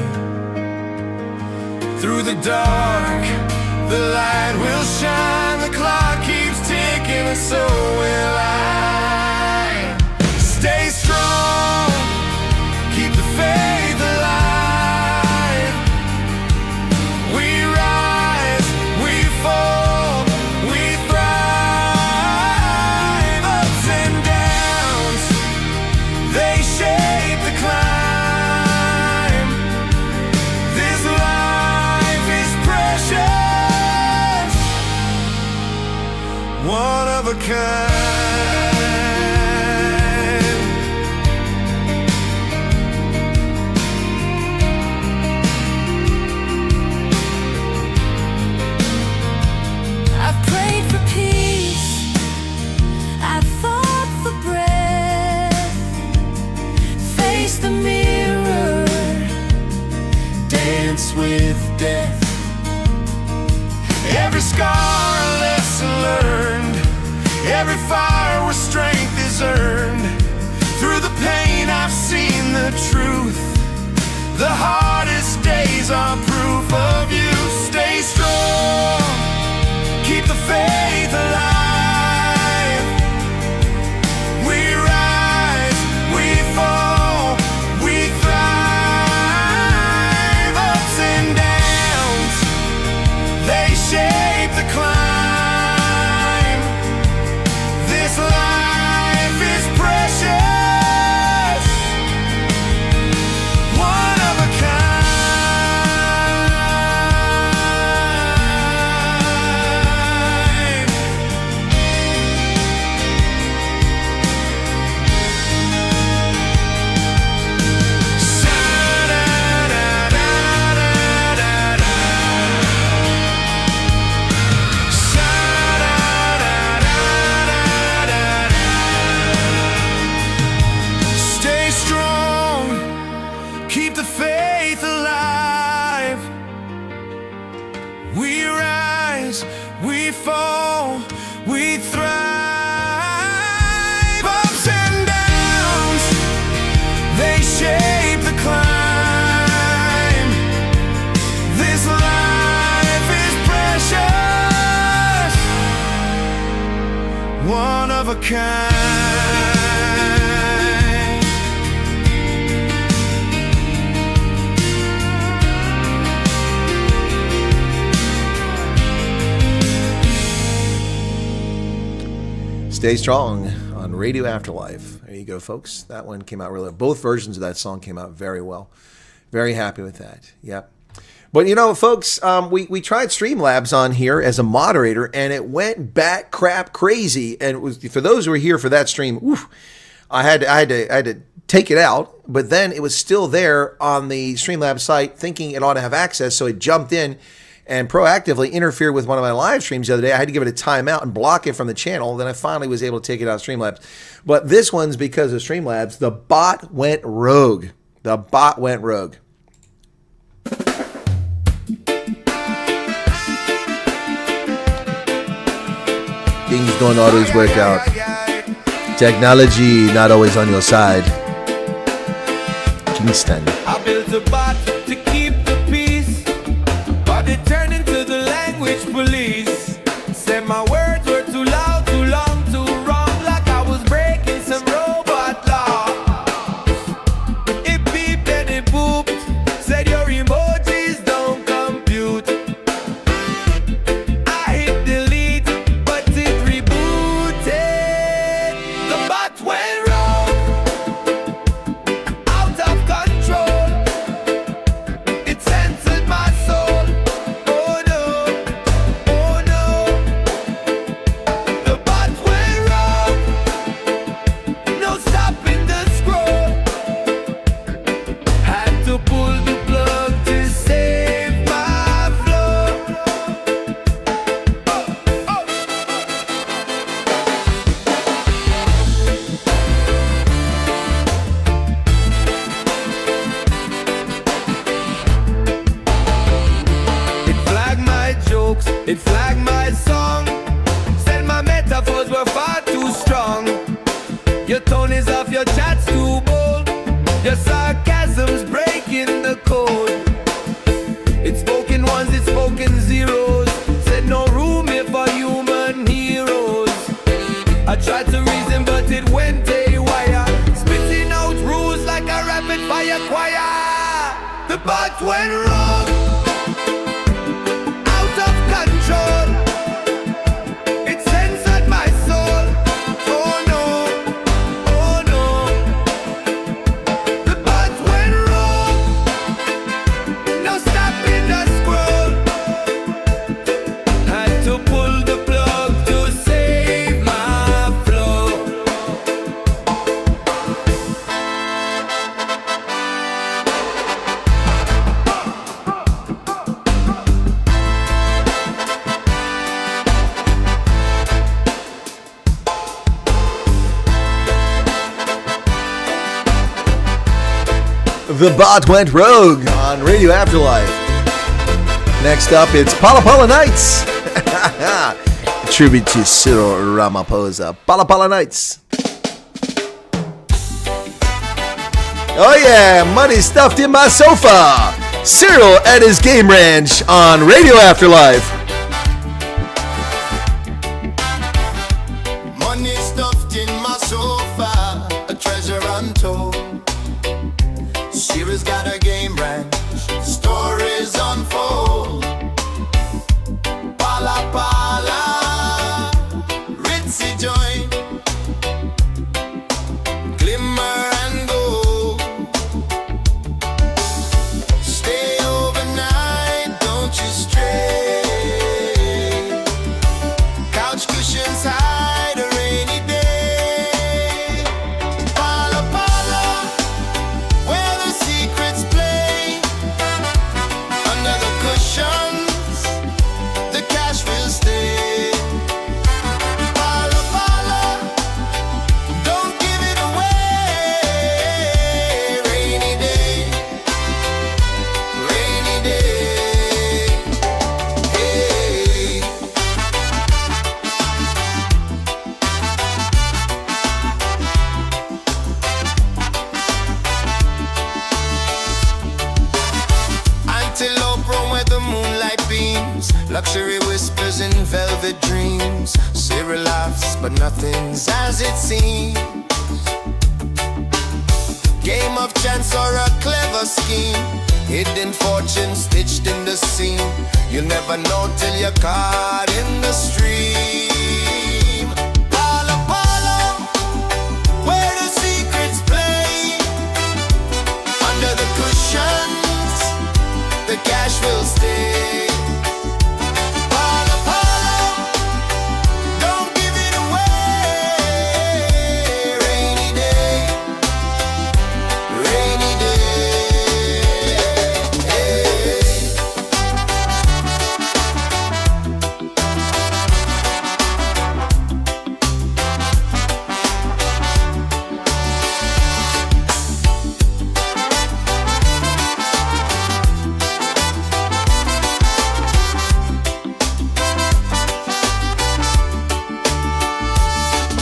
Through the dark, the light will shine. The clock keeps ticking, and so will I. Stay strong, keep the faith alive. We rise, we fall, we thrive. Ups and downs, they shape the climb. This life is precious, one of a kind. I've prayed for peace, I've fought for breath. Face the mirror, day Every scar a lesson learned, every fire where strength is earned. Through the pain I've seen the truth. The hardest days are proof of you. Stay strong, keep the faith alive. We rise, we fall, we thrive. Ups and downs, they shape the climb. This life is precious. Of a kind. Stay strong on Radio Afterlife. There you go, folks. That one came out really. Both versions of that song came out very well. Very happy with that. Yep. But you know, folks, we tried Streamlabs on here as a moderator, and it went bat crap crazy. And it was, for those who were here for that stream, oof, I had to take it out. But then it was still there on the Streamlabs site, thinking it ought to have access. So it jumped in and proactively interfered with one of my live streams the other day. I had to give it a timeout and block it from the channel. Then I finally was able to take it out of Streamlabs. But this one's because of Streamlabs. The bot went rogue. The bot went rogue. Things don't always work out. Technology not always on your side. Kingston. I built a bot to keep the peace, but it turned into the language police. Said my words were too loud, too long, too wrong, like I was breaking some robot law. It beeped and it booped, said your emojis don't compute. I hit delete, but it rebooted. The bot went wrong, out of control. It censored my soul. Oh no, oh no. The bot went wrong, no stopping the scroll. Had to pull the plug to save my flow. It flagged my jokes, it flagged my song. Said my metaphors were far too strong. Your tone is off, your chat's too bold. Your sarcasm's breaking the code. It's spoken ones, it's spoken zeros. Said no room here for human heroes. I tried to reason, but it went haywire, spitting out rules like a rapid fire choir. The bot went wrong, out of control. It censored my soul. Oh no, oh no. The bot went wrong, no stopping the scroll. Had to pull the plug to save my flow. The bot went rogue on Radio Afterlife. Next up, it's Pala Pala Nights Tribute to Cyril Ramaphosa. Pala Pala Nights. Oh yeah, money stuffed in my sofa. Cyril at his game ranch on Radio Afterlife. Money stuffed in my sofa, a treasure untold. Cyril's got a game ranch, stories unfold. Pala Pala, ritzy joint, glimmer and gold. Stay overnight, don't you stray. Couch cushions hide a rainy day. Pala Pala, where the secrets play. Under the cushions, the cash will stay. Pala Pala, don't give it away. Rainy day, rainy day. Hey. Antelope roam where the moonlight beams. Luxury whispers in velvet dreams. Cyril laughs, but nothing's as it seems. Game of chance or a clever scheme. Hidden fortune stitched in the seam. You'll never know till you're caught in the stream. Pala Pala, where the secrets play. Under the cushions, the cash will stay. Pala Pala, don't give it away. Rainy day, rainy day.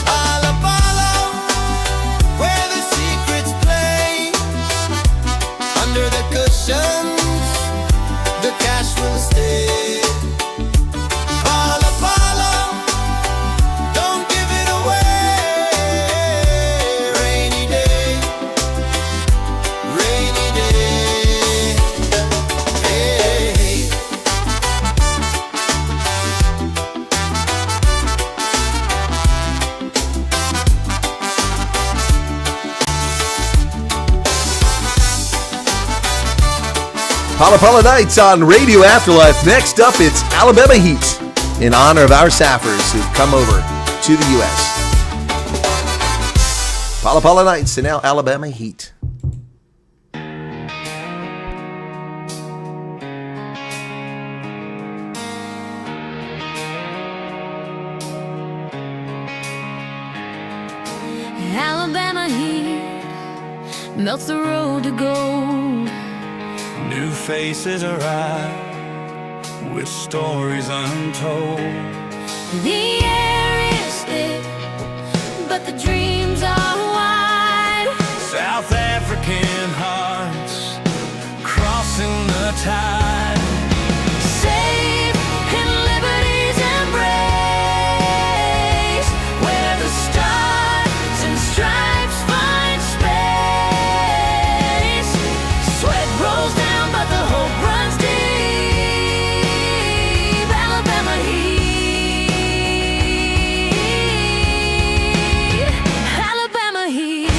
Pala Pala, where the secrets play. Under the cushions, the cash will stay. Pala Pala, don't give it away. Rainy day, rainy day. Hey. Pala Pala Nights on Radio Afterlife. Next up, it's Alabama Heat in honor of our Saffers who've come over to the U.S. Pala Pala Nights and now Alabama Heat. Alabama heat melts the road to gold. New faces arrive with stories untold. The air is thick, but the dreams are wide. South African hearts crossing the tide. Safe in liberty's embrace, where the stars and stripes find space. Sweat rolls down, but the hope runs deep. Alabama heat, Alabama heat.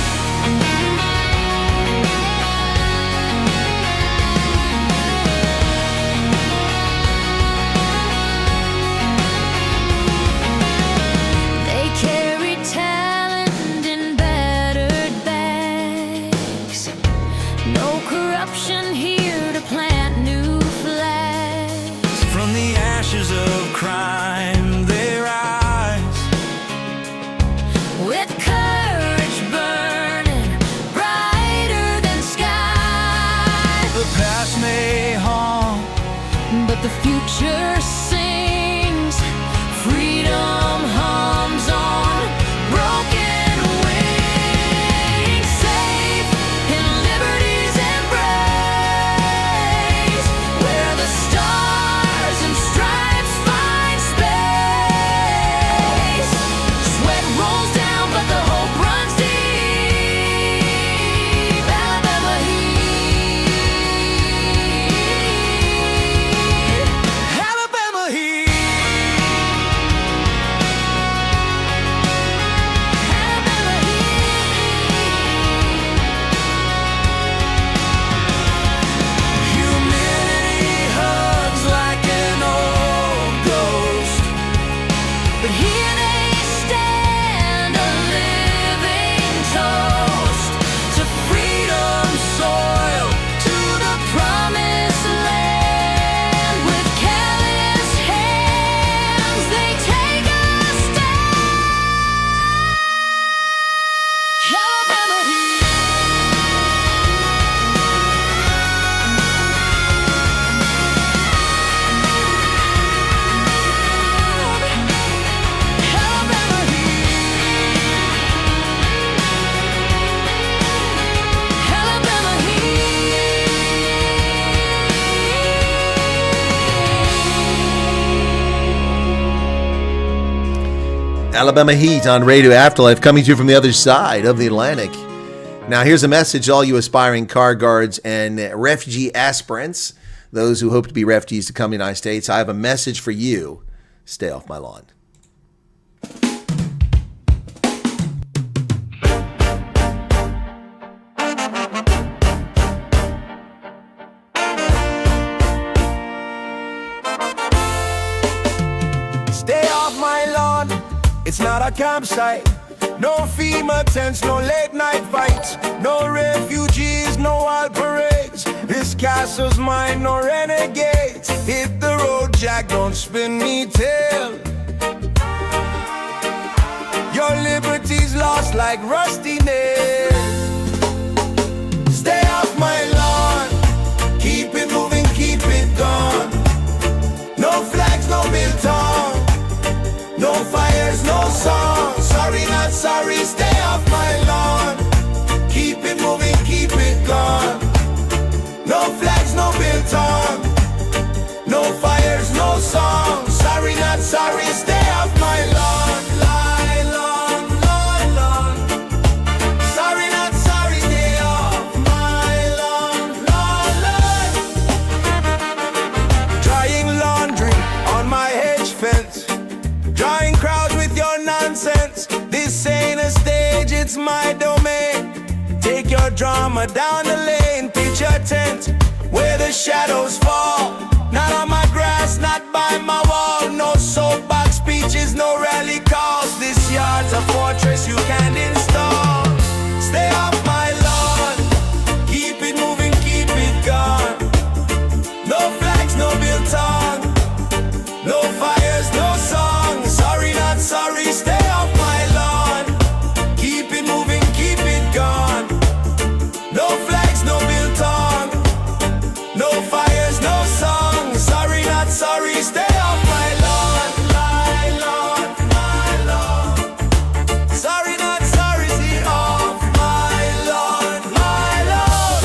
Alabama Heat on Radio Afterlife, coming to you from the other side of the Atlantic. Now, here's a message to all you aspiring car guards and refugee aspirants, those who hope to be refugees to come to the United States. I have a message for you. Stay off my lawn. Stay off my lawn, it's not a campsite. No FEMA tents, no late night fights. No refugees, no wild parades. This castle's mine, no renegades. Hit the road, Jack, don't spin me tail. Your liberty's lost like rusty nails. Stay off my lawn, keep it moving, keep it gone. No flags, no biltong. No fires, no song. Sorry, not sorry, stay off my lawn. Keep it moving, keep it gone. No flags, no biltong. No fires, no song. Sorry, not sorry, stay off my lawn. Lie, lawn, lawn, lawn. Sorry, not sorry, stay off my lawn, lawn, lawn. Drying laundry on my hedge fence. Drawing crowds with your nonsense. This ain't a stage, it's my domain. Take your drama down the lane. Pitch your tent where the shadows fall. Not on my grass, not by my wall. No soapbox speeches, no rally calls. This yard's a fortress you can't install. Stay off my lawn. Keep it moving, keep it gone. No flags, no biltong. No fires, no song. Sorry, not sorry, stay off my lawn. Keep it moving, keep it gone. No flags, no biltong. No fires, no song. Sorry, not sorry, stay off my lawn. My lawn, my lawn. Sorry, not sorry, stay off my lawn, my lawn.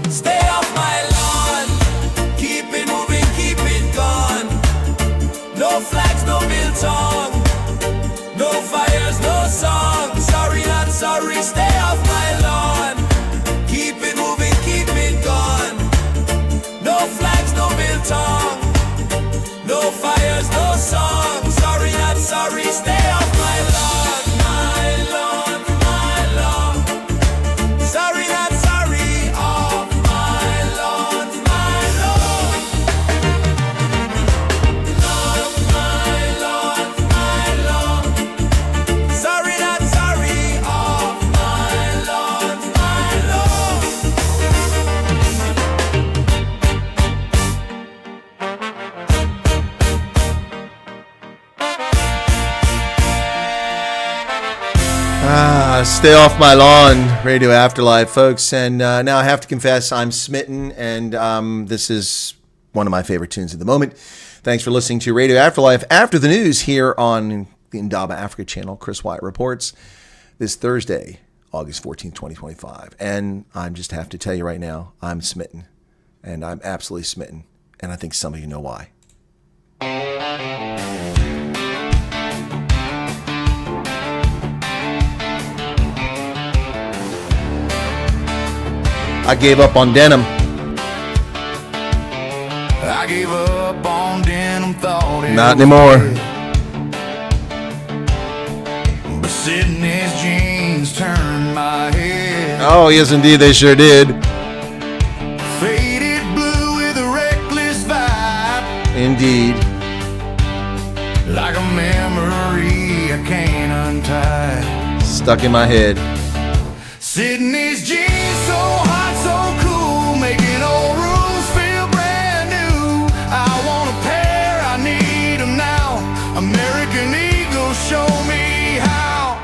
Stay off my lawn. Keep it moving, keep it gone. No flags, no biltong. No fires, no song. Sorry, not sorry, stay off my lawn. Keep it moving, keep it gone. No flags, no biltong. No fires, no song. Sorry, not sorry, stay off my lawn. My lawn, my lawn. Sorry, not sorry, off my lawn, my lawn. My lawn, my lawn. Sorry, not sorry, off my lawn, my lawn. Stay off my lawn, Radio Afterlife, folks. And now I have to confess, I'm smitten, and this is one of my favorite tunes at the moment. Thanks for listening to Radio Afterlife after the news here on the Indaba Africa channel. Chris Wyatt reports this Thursday, August 14th, 2025. And I just have to tell you right now, I'm smitten, and I'm absolutely smitten. And I think some of you know why. I gave up on denim. I gave up on denim, thought it Not was anymore. dead. But Sydney's jeans turned my head. Oh, yes, indeed, they sure did. Faded blue with a reckless vibe. Indeed. Like a memory I can't untie. Stuck in my head. Sydney's jeans so hot, so cool, making old rooms feel brand new. I want a pair, I need them now. American Eagle, show me how.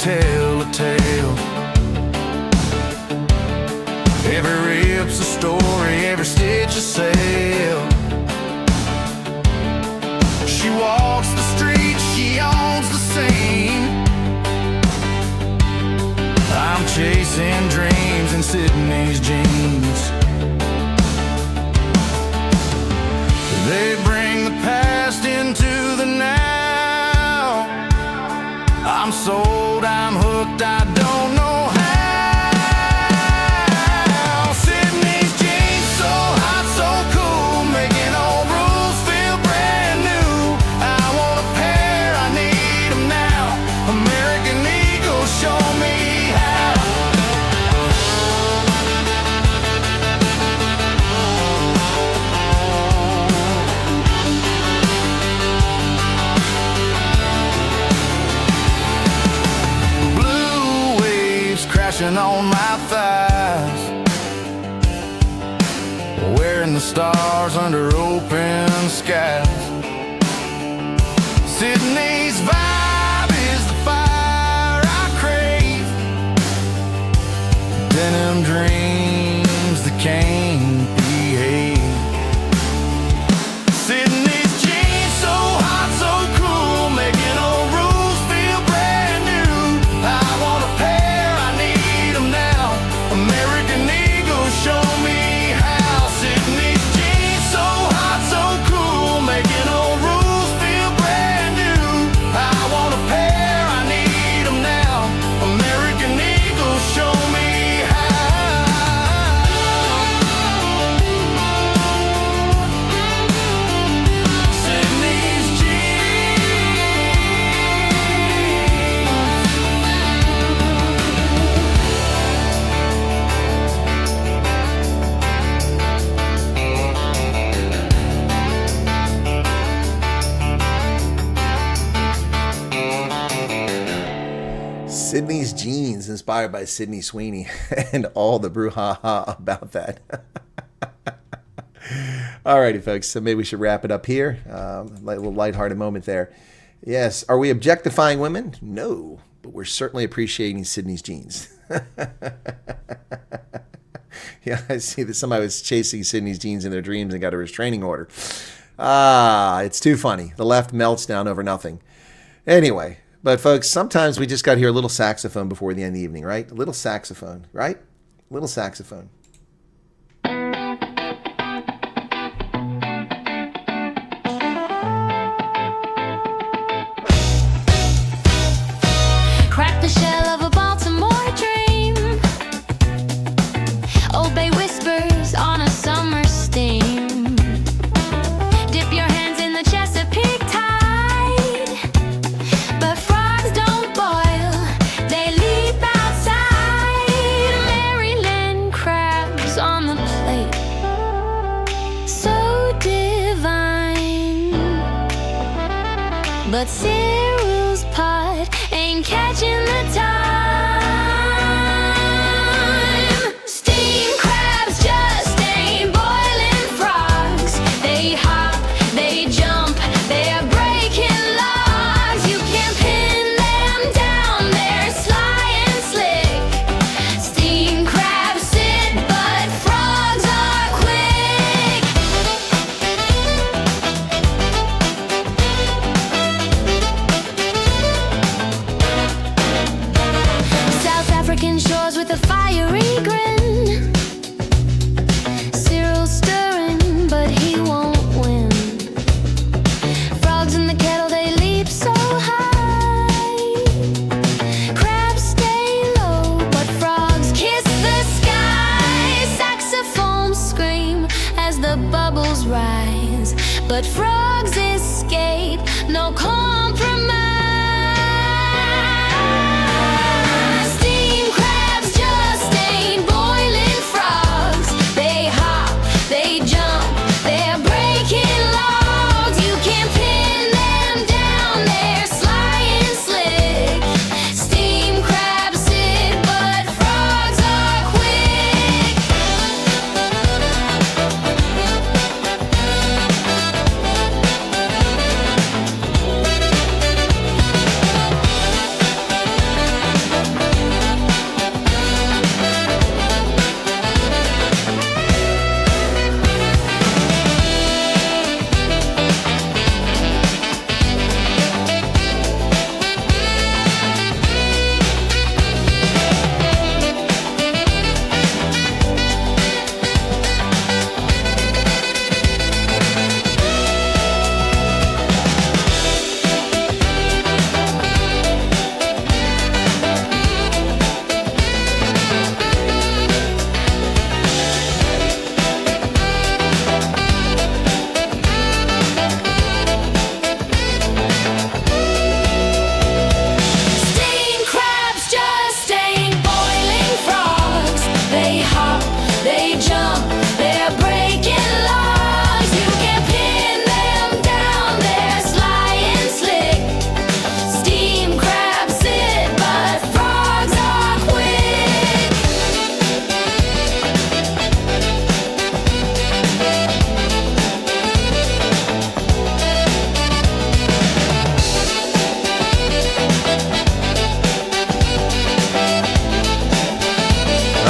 tell a tale. Every rip's a story, every stitch a sail. She walks the streets, she owns the scene. I'm chasing dreams in Sydney's jeans. They bring the past into the now. I'm sold, I'm hooked, I don't know how. Sydney's jeans, so hot, so cool, making old rules feel brand new. I want a pair, I need them now. American Eagle, show me how. Blue waves crashing on my thighs, wearing the stars under open skies. Sydney's vibe is the fire I crave. Denim dreams that can't behave. Sydney's jeans, so hot, so cool, making old rules feel brand new. I want a pair, I need them now. American Eagle, show me how. Sydney's jeans, so hot, so cool, making old rules feel brand new. I want a pair, I need them now. American Eagle, show me how. Sydney's Sydney's jeans, inspired by Sydney Sweeney, and all the brouhaha about that. Alrighty, folks. So maybe we should wrap it up here. A little lighthearted moment there. Yes. Are we objectifying women? No, but we're certainly appreciating Sydney's jeans. Yeah, I see that somebody was chasing Sydney's jeans in their dreams and got a restraining order. It's too funny. The left melts down over nothing. Anyway, but folks, sometimes we just got to hear a little saxophone before the end of the evening, right? A little saxophone, right? A little saxophone. Crack the shell of a Baltimore dream. Old Bay whispers on a summer steam. Dip your hands in the Chesapeake tide. But frogs don't boil, they leap outside. Maryland crabs on the plate, so divine. But Cyril's pot ain't catching the time. Steam crabs just ain't boiling frogs. They hop, they jump, they're breaking logs. You can't pin them down, they're sly and slick. Steam crabs sit, but frogs are quick. South African shores with a fiery grin. Cyril's stirring, but he won't win. Frogs in the kettle, they leap so high. Crabs stay low, but frogs kiss the sky. Saxophones scream as the bubbles rise, but frogs escape, no compromise. Steam crabs just ain't boiling frogs. They hop, they jump, they're breaking logs. You can't pin them down, they're sly and slick. Steam crabs sit, but frogs are quick.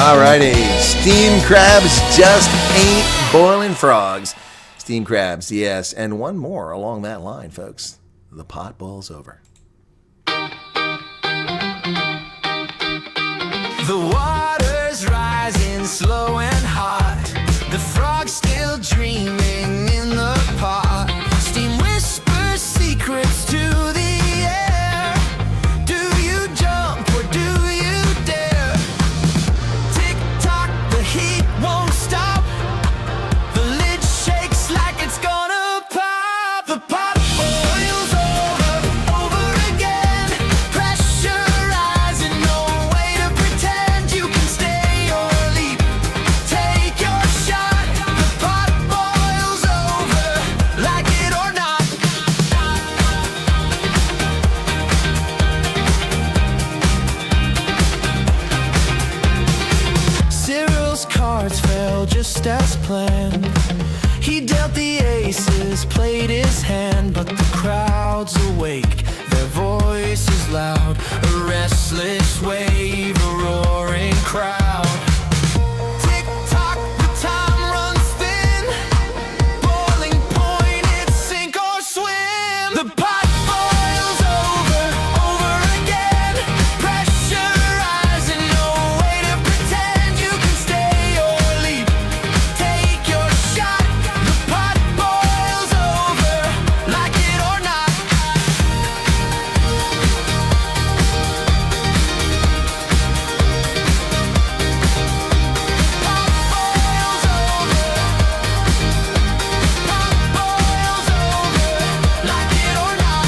Alrighty, steam crabs just ain't boiling frogs. Steam crabs, yes, and one more along that line, folks. The pot boils over. The water's rising slow and hot. The frog's still dreaming in the pot. Steam whispers secrets to the air. Do you jump or do you dare? Tick tock, the heat won't stop. The lid shakes like it's gonna pop. The pot boils over again. Pressure rising, no way to pretend you can stay or leap. Take your shot. The pot boils over, like it or not. Cyril's cards fell just as planned. He dealt the aces, played his hand, but the crowd's awake, their voice is loud. A restless wave, a roaring crowd. Tick tock, the time runs thin. Boiling point, it's sink or swim. The pot boils over again. Pressure rising, no way to pretend you can stay or leap. Take your shot. The pot boils over, like it or not. Pot boils over. Pot boils over, like it or not.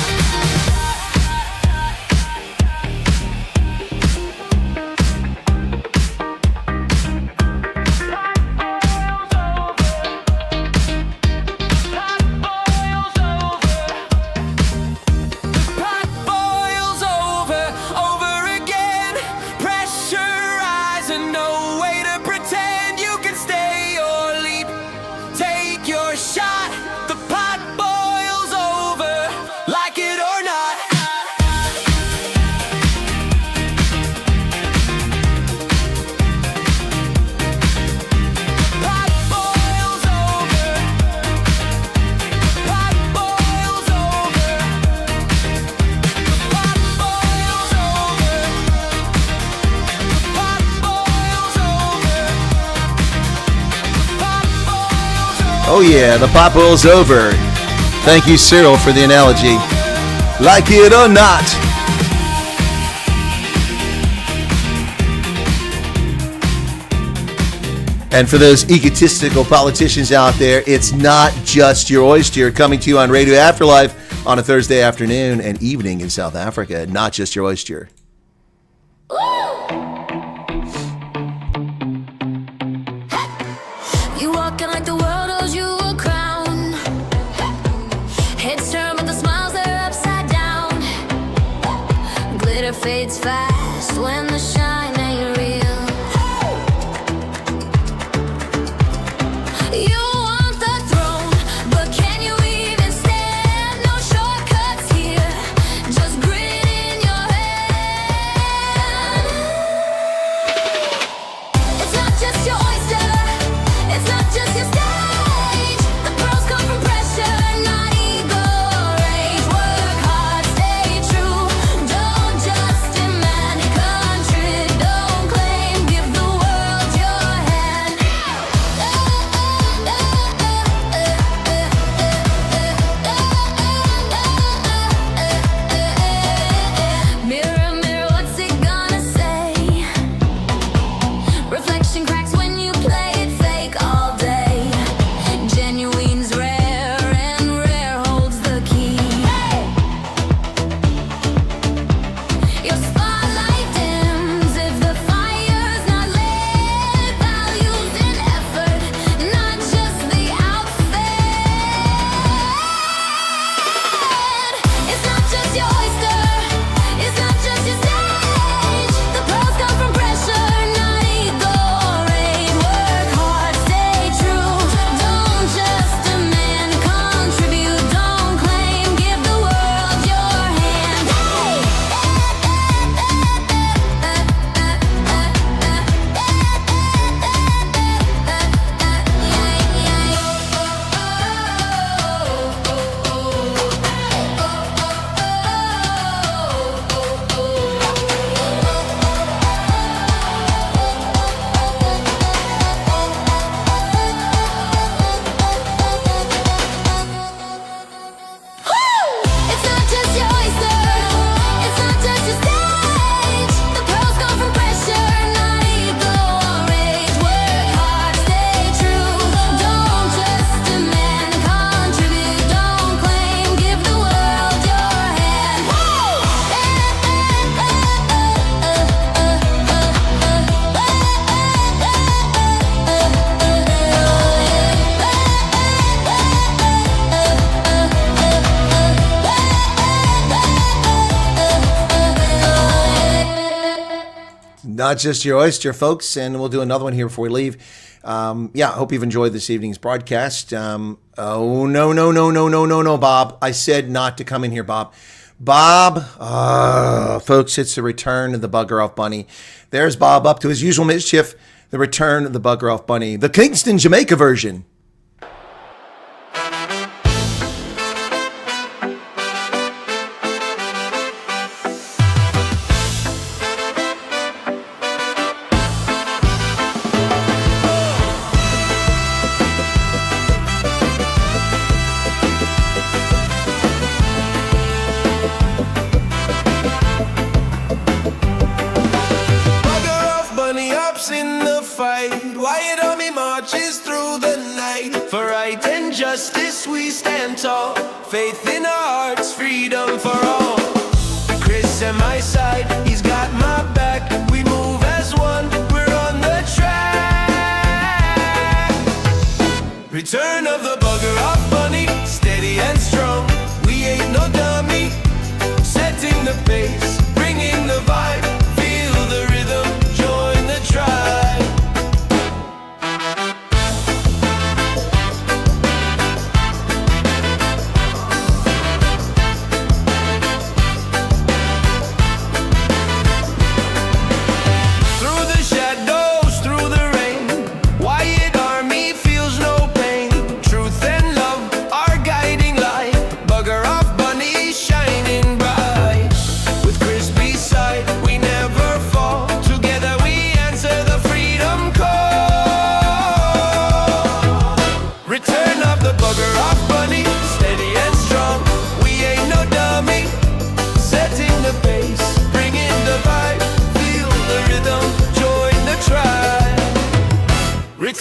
Pot boils over again. Pressure rising, no way to pretend you can stay or leap. Take your shot. The pot boils over, like it or not. Pot boils over. Pot boils over. Pot boils over. Pot boils over. Pot boils over. Oh yeah, the pot boils over. Thank you, Cyril, for the analogy. Like it or not. And for those egotistical politicians out there, it's not just your oyster coming to you on Radio Afterlife on a Thursday afternoon and evening in South Africa. Not just your oyster. You walking like the world owes you a crown. Heads turn but the smiles they're upside down. Glitter fades fast when the shine ain't real. You want the throne, but can you even stand? No shortcuts here, just grit in your head. Not just your oyster, folks. And we'll do another one here before we leave. Yeah, I hope you've enjoyed this evening's broadcast. Oh, no, Bob. I said not to come in here, Bob. Bob, folks, it's the return of the bugger off bunny. There's Bob up to his usual mischief. The return of the bugger off bunny. The Kingston, Jamaica version. Justice we stand tall, faith in our hearts, freedom for all. Chris at my side, he's got my back. We move as one, we're on the track. Return of the bugger off bunny, steady and strong. We ain't no dummy, setting the pace, bringing the vibe. Feel the rhythm, join the tribe. Return of the bugger off bunny, steady and strong. We ain't no dummy, setting the pace, bringing the vibe. Feel the rhythm, join the tribe. Return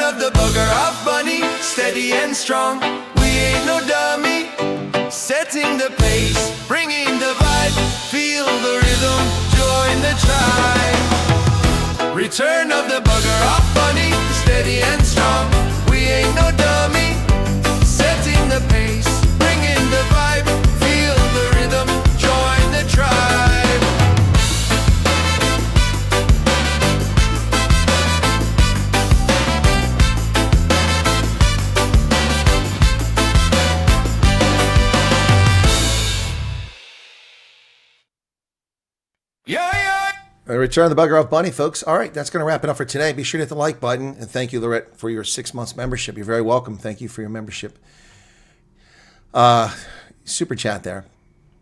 of the bugger off bunny, steady and strong. We ain't no dummy, setting the pace, bringing the vibe. Feel the rhythm, join the tribe. Return of the bugger off bunny, steady and strong. We ain't no dummy, setting the pace, bringing the vibe. Feel the rhythm, join the tribe. Return the bugger off bunny, folks. All right, that's going to wrap it up for today. Be sure to hit the like button. And thank you, Lorette, for your 6 months membership. You're very welcome. Thank you for your membership. Super chat there.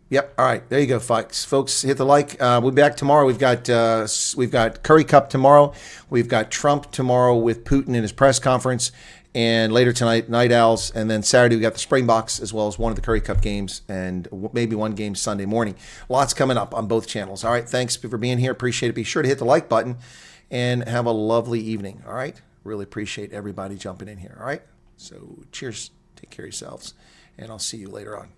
Yep. All right. There you go, folks. Folks, hit the like. We'll be back tomorrow. We've got Curry Cup tomorrow. We've got Trump tomorrow with Putin in his press conference. And later tonight, Night Owls. And then Saturday, we got the Springboks as well as one of the Curry Cup games and maybe one game Sunday morning. Lots coming up on both channels. All right. Thanks for being here. Appreciate it. Be sure to hit the like button and have a lovely evening. All right. Really appreciate everybody jumping in here. All right. So cheers. Take care of yourselves. And I'll see you later on.